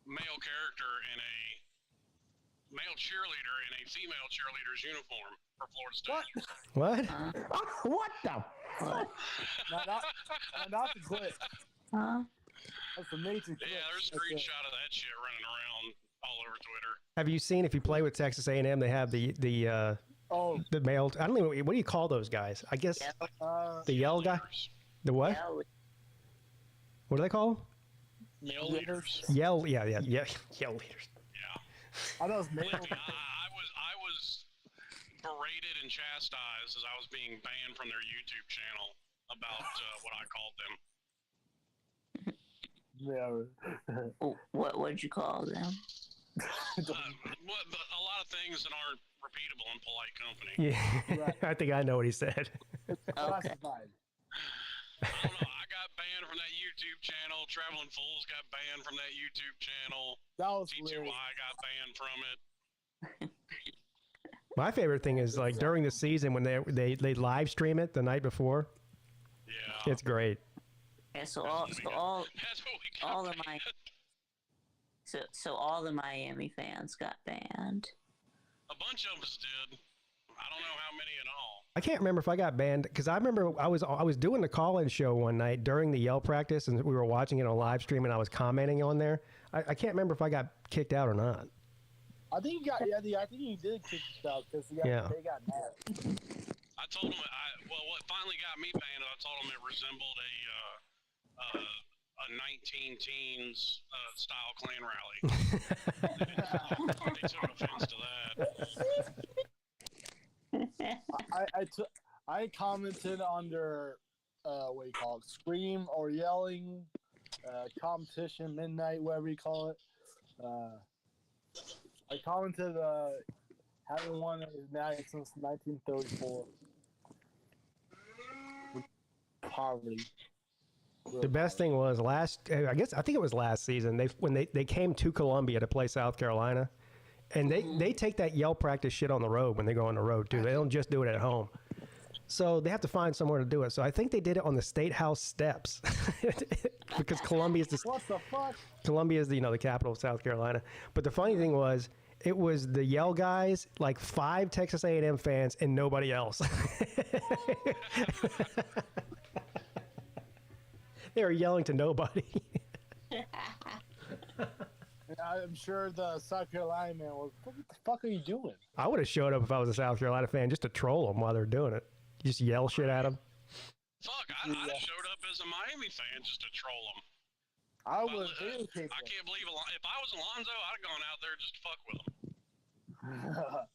male character and a male cheerleader in a female cheerleader's uniform for Florida State. What? What the fuck? not the clip. Huh? That's amazing. Yeah, there's a screenshot of that shit running around all over Twitter. Have you seen, if you play with Texas A&M, they have the male, I don't even, what do you call those guys? I guess the yell guy? The what? What do they call them? Yell leaders. Yell, yeah, yell leaders. Yeah. I know it's male. I was berated and chastised as I was being banned from their YouTube channel about what I called them. Yeah. What'd you call them? But a lot of things that aren't repeatable in polite company. Yeah, Right. I think I know what he said. Okay. Classified. I don't know. I got banned from that YouTube channel. Traveling Fools got banned from that YouTube channel. That was T2Y hilarious. got banned from it. My favorite thing is like during the season when they live stream it the night before. Yeah. It's great. Yeah, That's what we got all of banned. so all the Miami fans got banned. A bunch of us did. I don't know how many in all. I can't remember if I got banned because I remember I was doing the call-in show one night during the yell practice and we were watching it on live stream and I was commenting on there. I can't remember if I got kicked out or not. I think you got. Yeah, I think you did kick us out because they got mad. I told them. What finally got me banned? I told them it resembled a 19 teens style Klan rally. They took offense to that. I commented under what you call it, scream or yelling, competition, midnight, whatever you call it. I commented having won Natty since 1934. Poverty. The best thing was I think it was last season. They came to Columbia to play South Carolina, and they take that yell practice shit on the road when they go on the road too. They don't just do it at home. So they have to find somewhere to do it. So I think they did it on the State House steps because Columbia is What the fuck? Columbia is the capital of South Carolina. But the funny thing was, it was the yell guys, like 5 Texas A&M fans, and nobody else. They were yelling to nobody. I'm sure the South Carolina man was, what the fuck are you doing? I would have showed up if I was a South Carolina fan just to troll them while they're doing it. Just yell shit at them. Fuck, I'd have showed up as a Miami fan just to troll them. I was very I can't believe if I was Alonzo, I'd have gone out there just to fuck with him.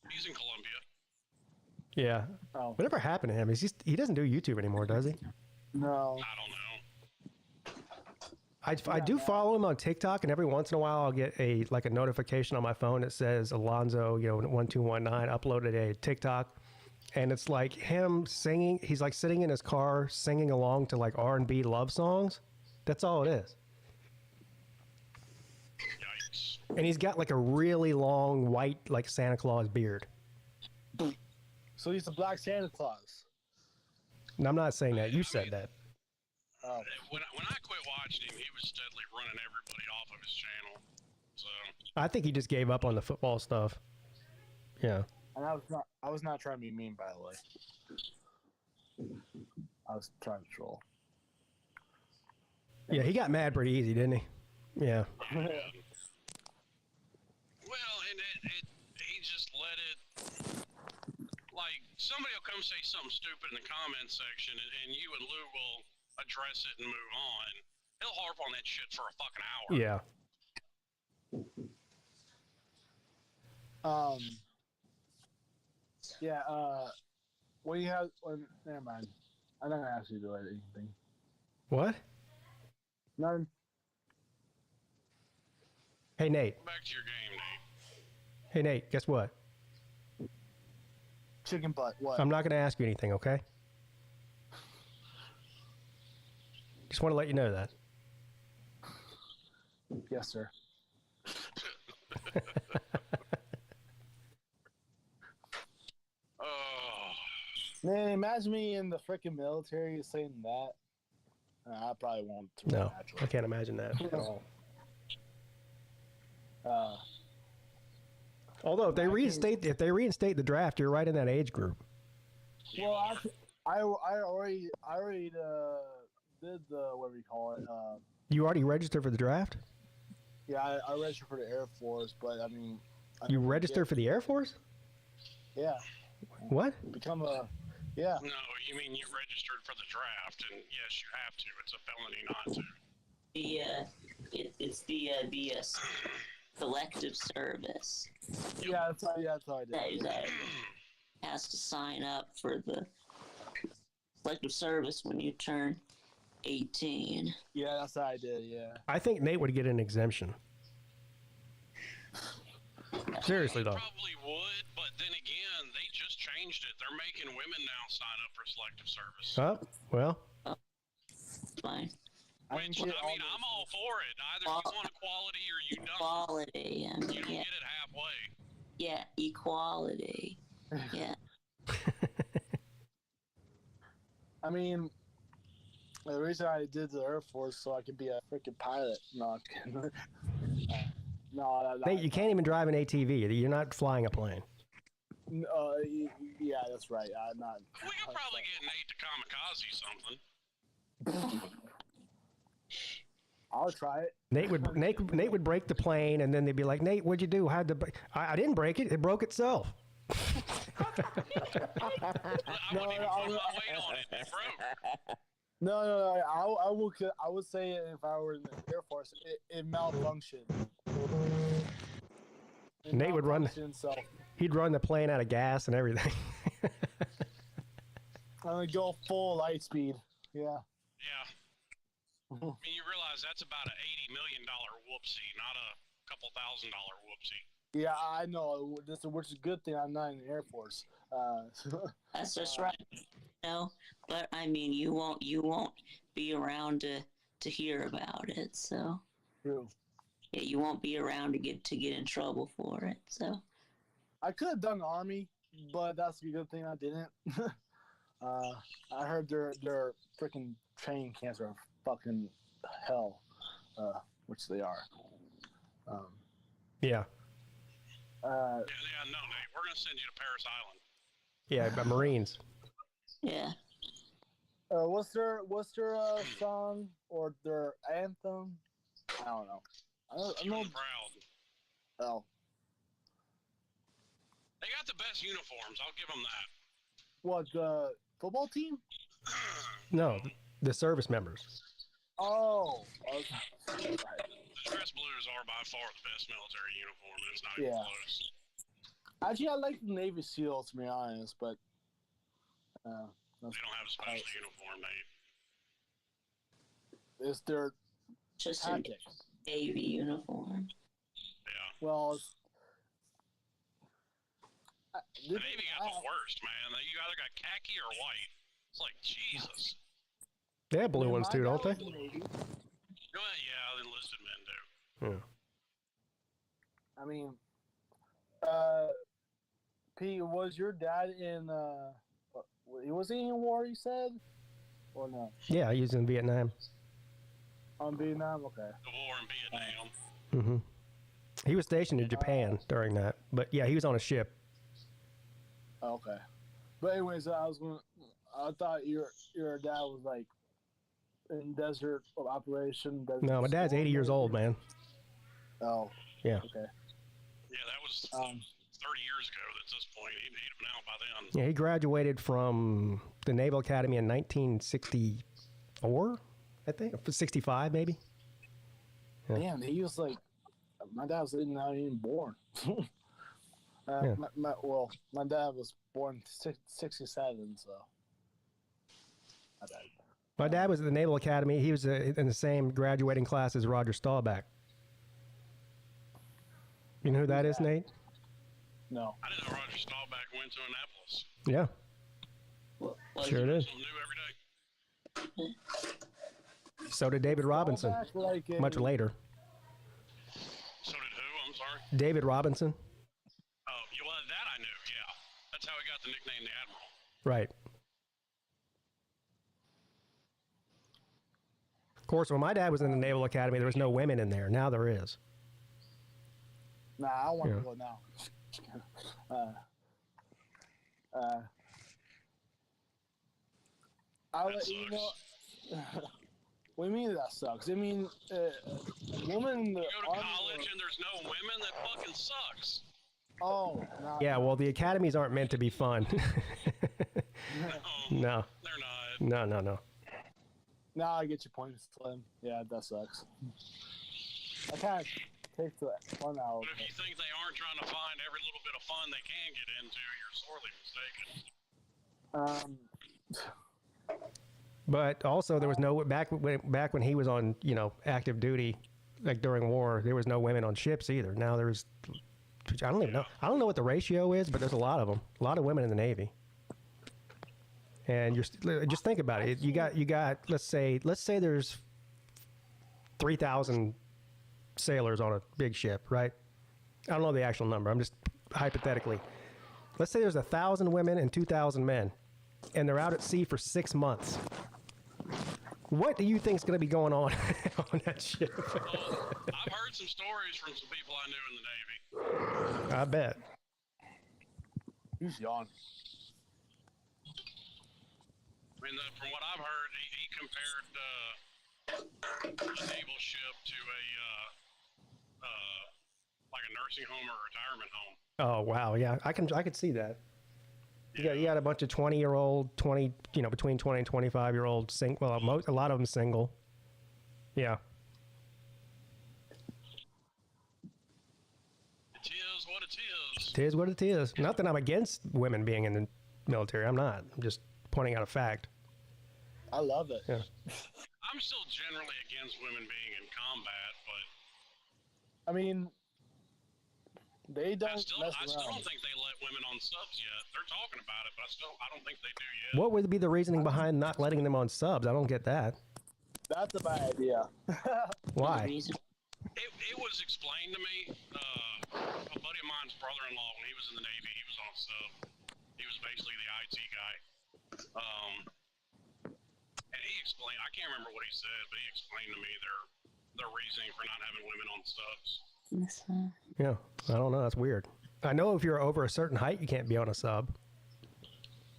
He's in Columbia. Yeah. Oh. Whatever happened to him? He doesn't do YouTube anymore, does he? No. I don't know. I do follow him on TikTok, and every once in a while I'll get a notification on my phone that says Alonzo, 1219 uploaded a TikTok, and it's like him singing. He's like sitting in his car singing along to like R&B love songs. That's all it is. Yikes. And he's got like a really long white like Santa Claus beard. So he's a black Santa Claus. And I'm not saying that. You said that. Oh. When I quit watching him, he was steadily running everybody off of his channel. So I think he just gave up on the football stuff. Yeah. And I was not trying to be mean, by the way. I was trying to troll. Yeah, he got mad pretty easy, didn't he? Yeah. well, and he just let it. Like somebody will come say something stupid in the comment section, and you and Lou will address it and move on. He'll harp on that shit for a fucking hour. Yeah. Yeah, what do you have? Never mind. I'm not going to ask you to do anything. What? None. Hey, Nate. Back to your game, Nate. Hey, Nate, guess what? Chicken butt. What? I'm not going to ask you anything, okay? Just want to let you know that. Yes, sir. Oh. Man, imagine me in the freaking military saying that. I probably won't. No, I can't imagine that at all. Although if they reinstate the draft, you're right in that age group. Well, I already did the whatever you call it. You already registered for the draft? Yeah, I registered for the Air Force, but I mean. You registered for the Air Force? Yeah. What? Become a. Yeah. No, you mean you registered for the draft, and yes, you have to. It's a felony not to. It's the selective service. Yeah, that's how I did. That has to sign up for the selective service when you turn 18. Yeah, that's how I did. Yeah. I think Nate would get an exemption. Seriously, though. Probably would, but then again, they just changed it. They're making women now sign up for selective service. Oh, well. Fine. Which, get I all mean, I'm all for it. Either you want equality or you don't. Equality. You don't get it halfway. Yeah, equality. Yeah. I mean, the reason I did the Air Force so I could be a freaking pilot. No, I'm kidding. No, Nate, you can't even drive an ATV. You're not flying a plane. yeah, that's right. I'm not. We could probably get Nate to kamikaze something. I'll try it. Nate would break the plane, and then they'd be like, "Nate, what'd you do? How'd the? I didn't break it. It broke itself." I wouldn't even put my weight on it. It broke. No. I would say if I were in the Air Force, it malfunctioned. Nate would run. So He'd run the plane out of gas and everything. I'm gonna go full light speed. Yeah. Yeah. I mean, you realize that's about an $80 million whoopsie, not a couple $1,000 whoopsie. Yeah, I know. Which is a good thing I'm not in the Air Force. That's just right. But I mean, you won't be around to hear about it. So True. yeah, you won't be around to get in trouble for it. So I could have done the Army, but that's a good thing I didn't. I heard their freaking training camps are fucking hell, which they are. Yeah. Yeah, no, Nate. We're going to send you to Paris Island. Yeah, but Marines. yeah, What's their song or their anthem? I don't know. I know. Proud. Oh, They got the best uniforms. I'll give them that. what, the football team? No, the service members. Oh, okay. The dress blues are by far the best military uniform. It's not even Yeah. close. Actually, I like the Navy SEALs, to be honest, but They don't have a special uniform, Nate. it's their just a tactic. Navy uniform. Yeah. Well, The Navy got the worst, man. You either got khaki or white. It's like, Jesus. They have blue ones too, don't they? Well, yeah, the enlisted men do. Yeah. I mean, Pete, was your dad in? Was he in war? You said, or no? Yeah, he was in Vietnam. Vietnam. Okay. The war in Vietnam. Mm-hmm. He was stationed in Japan during that, but yeah, he was on a ship. Okay. But anyways, I thought your dad was like in desert operation. No, my dad's 80 years old, man. Oh. Yeah. Okay. Yeah, that was 30 years ago at this point. He'd been out by then. Yeah, he graduated from the Naval Academy in 1964, I think, 65 maybe. Yeah. Damn, he was like, my dad was not even born. Yeah. My dad was born 67, so. My dad was at the Naval Academy. He was in the same graduating class as Roger Staubach. You know who that is, Nate? No. I didn't know Roger Staubach went to Annapolis. Yeah. Sure it is. Something new every day. So did David Robinson, much later. So did who? I'm sorry. David Robinson. Oh, well, that I knew, yeah. That's how he got the nickname the Admiral. Right. Of course, when my dad was in the Naval Academy, there was no women in there. Now there is. Nah, I want to go now. You know, what do you mean that sucks? I mean, woman in the You go to army college and there's no women? That fucking sucks. Oh, nah. Yeah, well, the academies aren't meant to be fun. No. They're not. No. Now I get your point, Slim. Yeah, that sucks. I kind of take the fun out. But if you think they aren't trying to find every little bit of fun they can get into, you're sorely mistaken. But also, there was no back when he was on, active duty, like during war. There was no women on ships either. Now there's, I don't even know. I don't know what the ratio is, but there's a lot of them. A lot of women in the Navy. And just think about it. You got. Let's say there's 3,000 sailors on a big ship, right? I don't know the actual number. I'm just hypothetically. Let's say there's 1,000 women and 2,000 men, and they're out at sea for 6 months. What do you think is going to be going on on that ship? I've heard some stories from some people I knew in the Navy. I bet. Who's yawning? I mean, from what I've heard, he compared a naval ship to like a nursing home or retirement home. Oh wow, yeah, I could see that. You got a bunch of 20-year-old, between 20 and 25-year-old single. Well, a lot of them single. Yeah. It is what it is. It is what it is. Not that I'm against women being in the military. I'm not. I'm just pointing out a fact. I love it. Yeah. I'm still generally against women being in combat, but I mean, they don't. I still don't think they let women on subs yet. They're talking about it, but I don't think they do yet. What would be the reasoning behind not letting them on subs? I don't get that. That's a bad idea. Why? It was explained to me. A buddy of mine's brother-in-law, when he was in the Navy, he was on sub. He was basically the IT guy. And he explained, I can't remember what he said, but he explained to me their reasoning for not having women on subs. Yeah, I don't know. That's weird. I know if you're over a certain height, you can't be on a sub.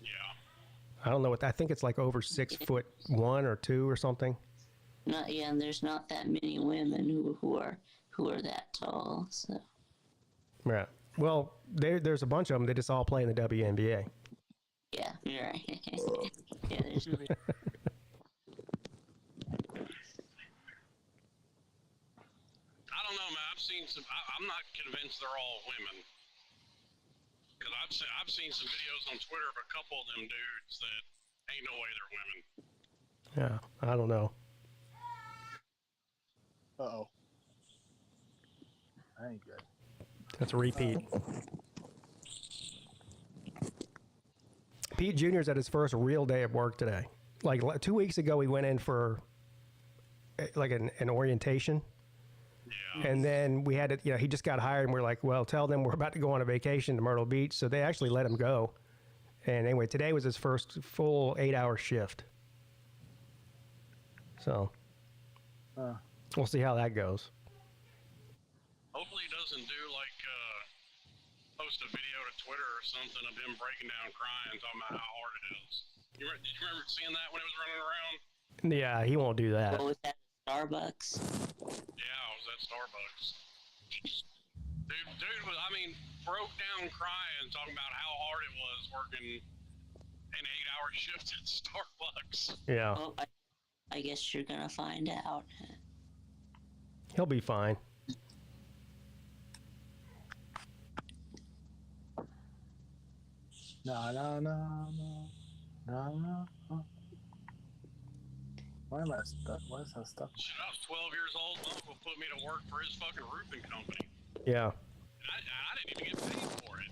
Yeah. I don't know what. I think it's like over 6'1" or 2" or something. And there's not that many women who are that tall. So. Right. Well, there's a bunch of them. They just all play in the WNBA. Yeah, you're right. Yeah, there's. I don't know, man. I've seen some. I'm not convinced they're all women. Because I've seen some videos on Twitter of a couple of them dudes that ain't no way they're women. Yeah, I don't know. Uh-oh. That ain't good. That's a repeat. Pete Jr.'s at his first real day of work today. Like 2 weeks ago, he went in for like an orientation. Yeah. And then we had to, he just got hired and we're like, well, tell them we're about to go on a vacation to Myrtle Beach. So they actually let him go. And anyway, today was his first full 8-hour shift. So we'll see how that goes. Hopefully he doesn't do like post a video to Twitter or something of him breaking down crying, talking about how hard it is. Did you remember seeing that when it was running around? Yeah, he won't do that. What was that? Starbucks? Yeah, I was at Starbucks. Dude was, broke down crying, talking about how hard it was working an 8-hour shift at Starbucks. Yeah. Well, I guess you're gonna find out. He'll be fine. No. Why am I stuck? Why is I stuck? Shit, I was 12 years old. My uncle put me to work for his fucking roofing company. Yeah. And I didn't even get paid for it.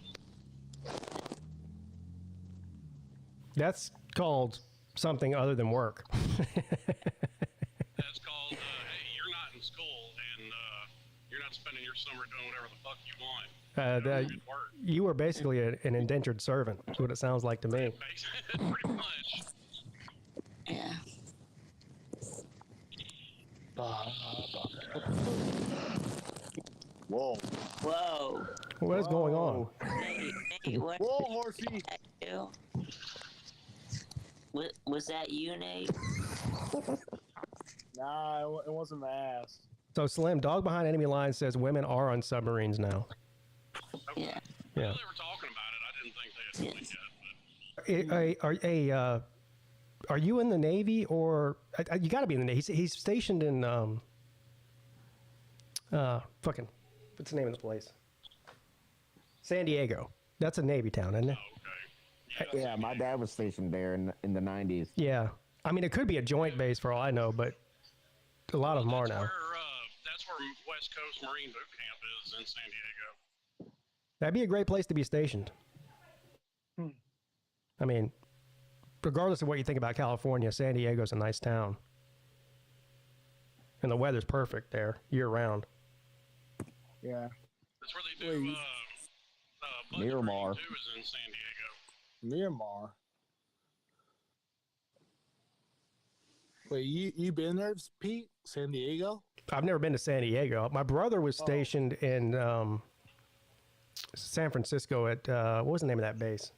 That's called something other than work. That's called, hey, you're not in school, and you're not spending your summer doing whatever the fuck you want. You were basically an indentured servant. That's what it sounds like to me. Pretty much. Yeah. Whoa. Whoa. What is going on? Hey, what? Whoa, horsey. Was that you, Nate? Nah, it wasn't my ass. So Slim, Dog Behind Enemy Lines says women are on submarines now. Okay. Yeah. I Yeah. know they were talking about it. I didn't think they had done it yet. But Are you in the Navy or you got to be in the Navy? He's stationed in fucking what's the name of the place? San Diego. That's a Navy town, isn't it? Okay. Yeah, my dad was stationed there in the 90s. Yeah. I mean, it could be a joint base for all I know, but a lot of them are now. That's where West Coast Marine Boot Camp is in San Diego. That'd be a great place to be stationed. I mean, regardless of what you think about California, San Diego's a nice town. And the weather's perfect there year round. Yeah. That's where they do. Bud Miramar. Green, too, is in San Diego. Miramar. Wait, you been there, Pete? San Diego? I've never been to San Diego. My brother was stationed in San Francisco at what was the name of that base?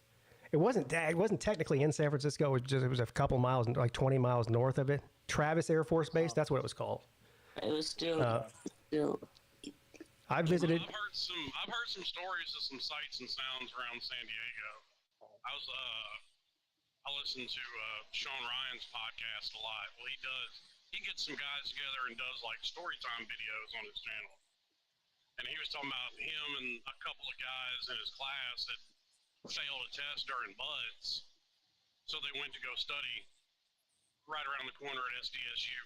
It wasn't technically in San Francisco. It was a couple miles, like 20 miles north of it. Travis Air Force Base. That's what it was called. It was still. I visited. I've heard some stories of some sights and sounds around San Diego. I listen to Sean Ryan's podcast a lot. Well, he gets some guys together and does like story time videos on his channel. And he was talking about him and a couple of guys in his class that failed a test during buds, so they went to go study right around the corner at SDSU.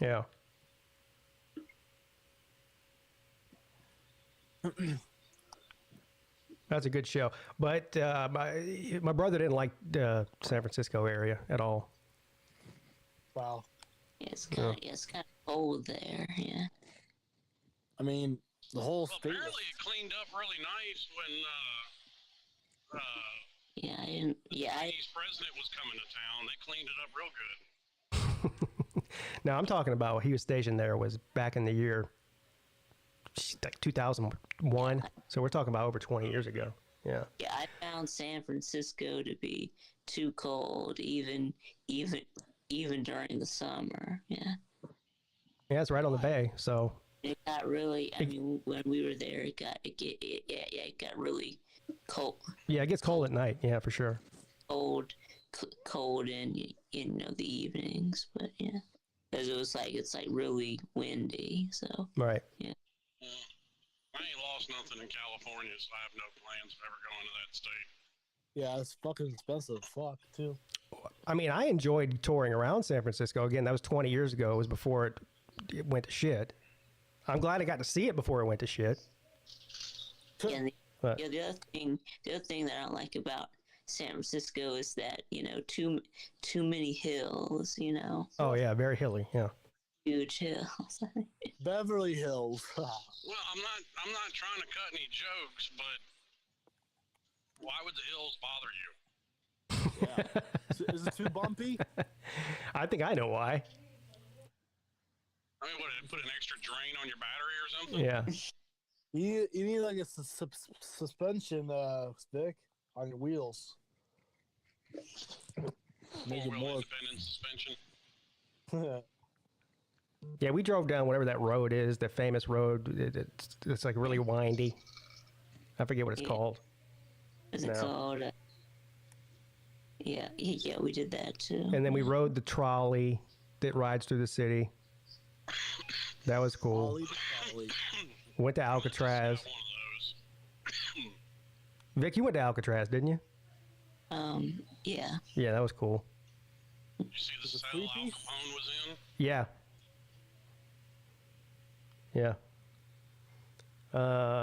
Yeah. That's a good show, but my brother didn't like the San Francisco area at all. Wow. Yeah, it's kind of cold there. Yeah. I mean, the whole state. Apparently, it cleaned up really nice when Chinese president was coming to town. They cleaned it up real good. Now I'm talking about when he was stationed there was back in the year like 2001. So we're talking about over 20 years ago. Yeah. Yeah, I found San Francisco to be too cold, even during the summer. Yeah. Yeah, it's right on the bay. So it got really. I mean, when we were there, it got really cold. Yeah, it gets cold at night. Yeah, for sure. Cold in the evenings, but yeah, because it's like really windy. So right. Yeah. I ain't lost nothing in California, so I have no plans of ever going to that state. Yeah, it's fucking expensive. Fuck, too. I mean, I enjoyed touring around San Francisco. Again, that was 20 years ago. It was before it went to shit. I'm glad I got to see it before it went to shit. Yeah, the other thing that I don't like about San Francisco is that too many hills. Oh yeah, very hilly. Yeah. Huge hills. Beverly Hills. Well, I'm not trying to cut any jokes, but why would the hills bother you? Yeah. Is it too bumpy? I think I know why. I mean, what, put an extra drain on your battery or something? Yeah. You need like a suspension stick on your wheels. Make it more independent suspension. Yeah, we drove down whatever that road is, the famous road. It's like really windy. I forget what it's called. Is it called? Yeah, we did that too. And then we rode the trolley that rides through the city. That was cool. Went to Alcatraz. Vic, you went to Alcatraz, didn't you? Yeah. Yeah, that was cool. You see the cell Al Capone was in? Yeah. Yeah.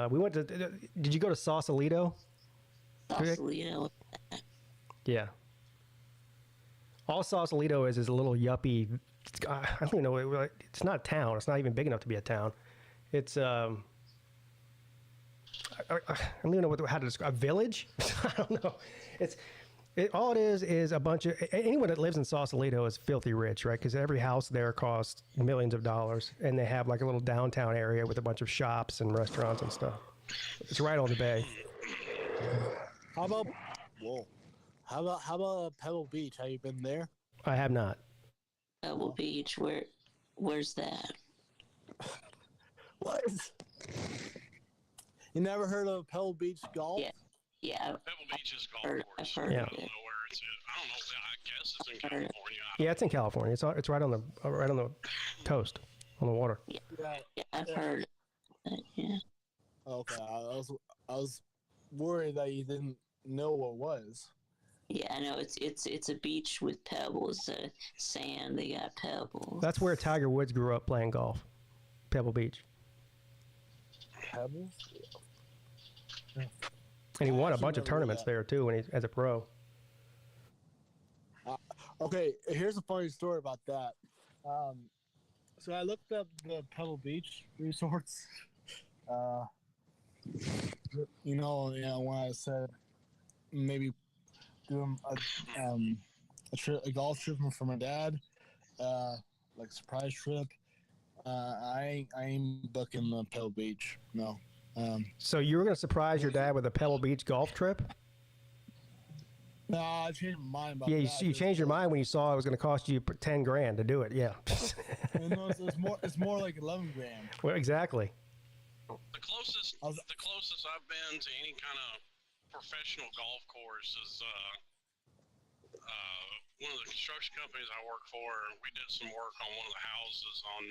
We went to. Did you go to Sausalito? Sausalito. Yeah. All Sausalito is a little yuppie. I don't even know. It's not a town. It's not even big enough to be a town. It's I don't even know how to describe a village. I don't know. All it is a bunch of anyone that lives in Sausalito is filthy rich, right? Because every house there costs millions of dollars, and they have like a little downtown area with a bunch of shops and restaurants and stuff. It's right on the bay. How about Pebble Beach? Have you been there? I have not. Pebble Beach, where's that? What? You never heard of Pebble Beach Golf? Yeah. Pebble Beach is golf course. I've heard I of don't it. know where it's at. I don't know. I guess it's in California. Yeah, it's in California. It's right on the coast, on the water. Yeah, I've heard of it. Yeah. Okay, I was worried that you didn't know what it was. Yeah, I know it's a beach with pebbles, sand. They got pebbles. That's where Tiger Woods grew up playing golf. Pebble Beach. Pebbles? And he won a bunch of tournaments there too as a pro. Okay, here's a funny story about that. So I looked up the Pebble Beach resorts. When I said maybe doing a golf trip for my dad, like a surprise trip. I ain't booking the Pebble Beach. No. So you were going to surprise your dad with a Pebble Beach golf trip? No, I changed my mind about Yeah, that. you changed your mind when you saw it was going to cost you $10,000 to do it. Yeah. It's more like $11,000. Well, exactly. The closest I've been to any kind of professional golf course is one of the construction companies I work for. We did some work on one of the houses on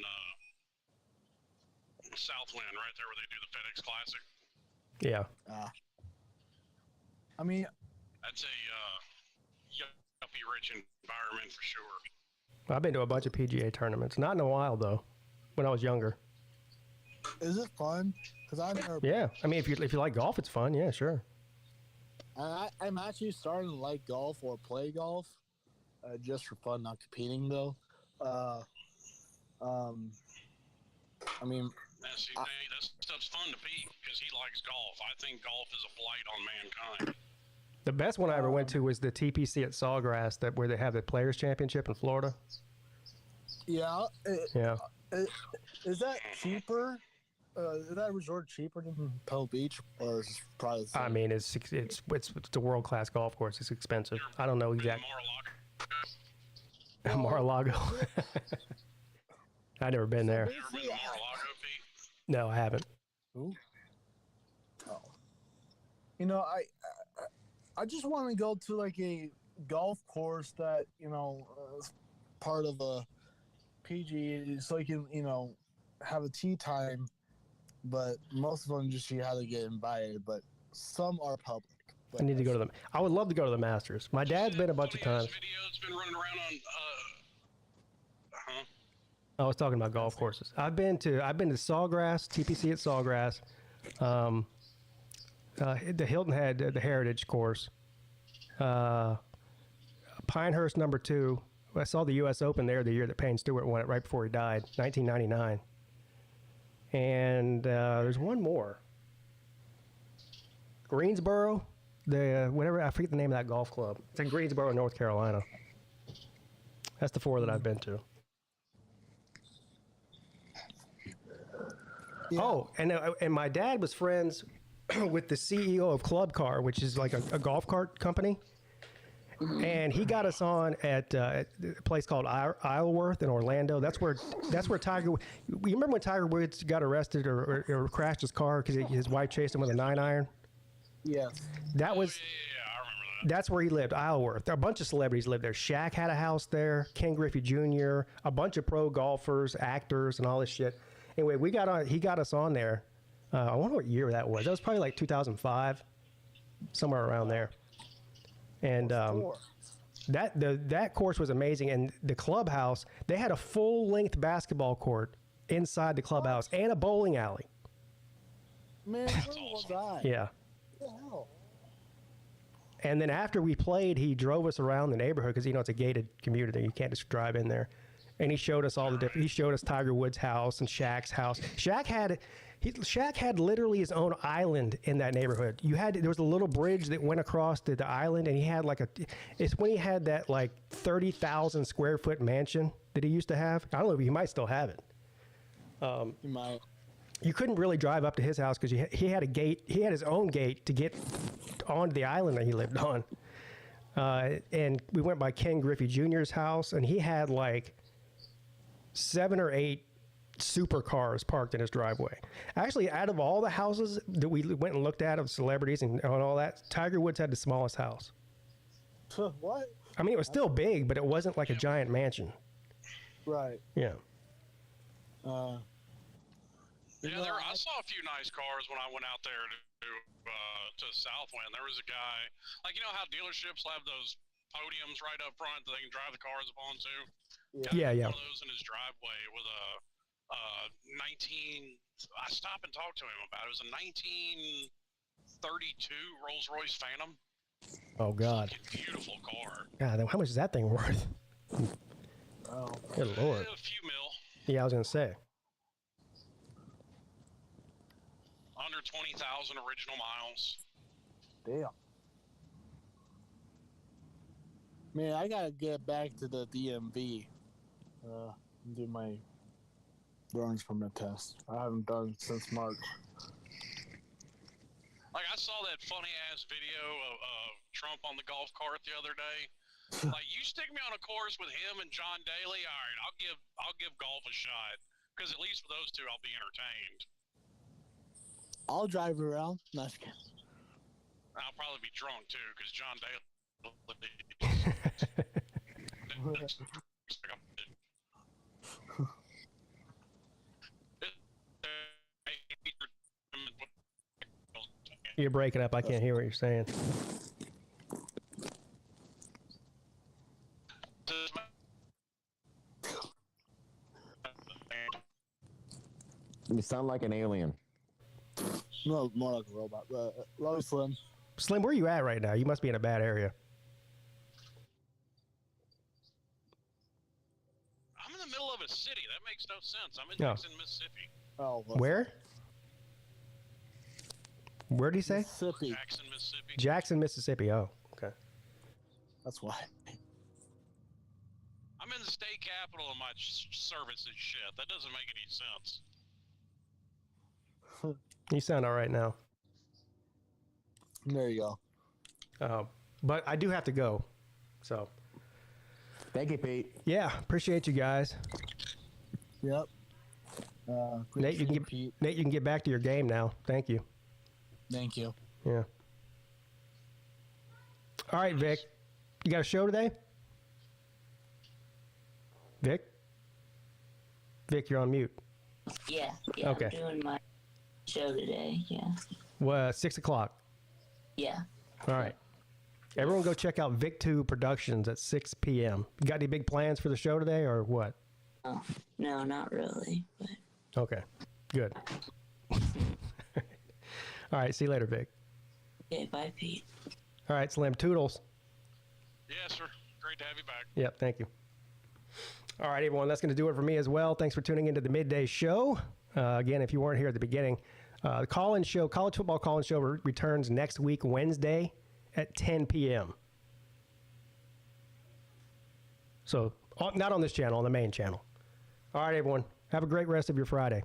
Southland, right there where they do the FedEx Classic. Yeah. I mean, that's a yuppie rich environment for sure. I've been to a bunch of PGA tournaments. Not in a while though. When I was younger. Is it fun? Because I've never. Yeah, I mean, if you like golf, it's fun. Yeah, sure. I'm actually starting to like golf or play golf, just for fun, not competing though. I mean, that stuff's fun to Pete because he likes golf. I think golf is a blight on mankind. The best one I ever went to was the TPC at Sawgrass, where they have the Players Championship in Florida. Yeah. Yeah. Is that cheaper? Is that resort cheaper than Pebble Beach, or is it probably the same? I mean, it's a world class golf course. It's expensive. I don't know exactly. Mar-a-Lago. I've never been there. You ever been to Mar-a-Lago, Pete? No, I haven't. Ooh. Oh. You know, I just want to go to like a golf course that is part of a PG, so you can have a tee time. But most of them just you have to get invited. But some are public. I need to go to them. I would love to go to the Masters. My dad's been a bunch of times. Video's been running around on. I was talking about golf courses. I've been to Sawgrass, TPC at Sawgrass. The Hilton Head, the Heritage course. Pinehurst number 2. I saw the U.S. Open there the year that Payne Stewart won it right before he died, 1999. And there's one more. Greensboro, I forget the name of that golf club. It's in Greensboro, North Carolina. That's the 4 that I've been to. Yeah. Oh, and my dad was friends with the CEO of Club Car, which is like a golf cart company. And he got us on at a place called Isleworth in Orlando. That's where Tiger. You remember when Tiger Woods got arrested or crashed his car because his wife chased him with a 9-iron? Yes. That was. Yeah, I remember that. That's where he lived, Isleworth. A bunch of celebrities lived there. Shaq had a house there. Ken Griffey Jr. A bunch of pro golfers, actors, and all this shit. Anyway, we got on. He got us on there. I wonder what year that was. That was probably like 2005, somewhere around there. And that course was amazing. And the clubhouse, they had a full-length basketball court inside the clubhouse and a bowling alley. Man, where was I? Yeah. What the hell? And then after we played, he drove us around the neighborhood because it's a gated community. You can't just drive in there. And he showed us all the different. He showed us Tiger Woods' house and Shaq's house. Shaq had literally his own island in that neighborhood. There was a little bridge that went across the island, and he had it's when he had that like 30,000 square foot mansion that he used to have. I don't know if he might still have it. He might. You couldn't really drive up to his house because he had a gate. He had his own gate to get onto the island that he lived on. And we went by Ken Griffey Jr.'s house, and he had like 7 or 8 supercars parked in his driveway. Actually, out of all the houses that we went and looked at of celebrities and all that, Tiger Woods had the smallest house. What? I mean, it was still big, but it wasn't like a giant mansion. Right. Yeah. I saw a few nice cars when I went out there to Southland. There was a guy, how dealerships have those podiums right up front that they can drive the cars up onto. Yeah. One of those in his driveway with a 19. I stopped and talked to him about it. It was a 1932 Rolls-Royce Phantom. Oh God. Beautiful car. God, how much is that thing worth? Oh, Good Lord. A few mil. Yeah, I was going to say. Under 20,000 original miles. damn. Man, I gotta get back to the DMV. Do my learner's permit test. I haven't done since March. Like, I saw that funny-ass video of Trump on the golf cart the other day. Like, you stick me on a course with him and John Daly, all right, I'll give golf a shot. Because at least with those two, I'll be entertained. I'll drive around. Not just kidding. I'll probably be drunk, too, because John Daly... You're breaking up. I can't hear what you're saying. You sound like an alien. No, more like a robot. Love Slim. Slim, where are you at right now? You must be in a bad area. I'm in the middle of a city. That makes no sense. I'm in No. Jackson, Mississippi. Oh, well, Where? Where did he say? Mississippi. Jackson, Mississippi. Jackson, Mississippi. Oh, okay. That's why. I'm in the state capital and my service is shit. That doesn't make any sense. You sound all right now. There you go. But I do have to go. So, Thank you, Pete. yeah, appreciate you guys. Yep. Nate, you can get back to your game now. Thank you. Thank you. Yeah. All right, Vic. You got a show today? Vic? Vic, you're on mute. Yeah, Okay. I'm doing my show today. Yeah. Well, 6 o'clock. Yeah. All right. Everyone go check out Vic2 Productions at 6 p.m. You got any big plans for the show today or what? Oh, no, not really. But Okay. Good. All right. See you later, Vic. okay, bye, Pete. All right, Slim. Toodles. Yes, sir. Great to have you back. Yep. Thank you. All right, everyone. That's going to do it for me as well. Thanks for tuning into the Midday Show. Again, if you weren't here at the beginning, the call-in show, college football call-in show returns next week, Wednesday at 10 p.m. So, not on this channel, on the main channel. All right, everyone. Have a great rest of your Friday.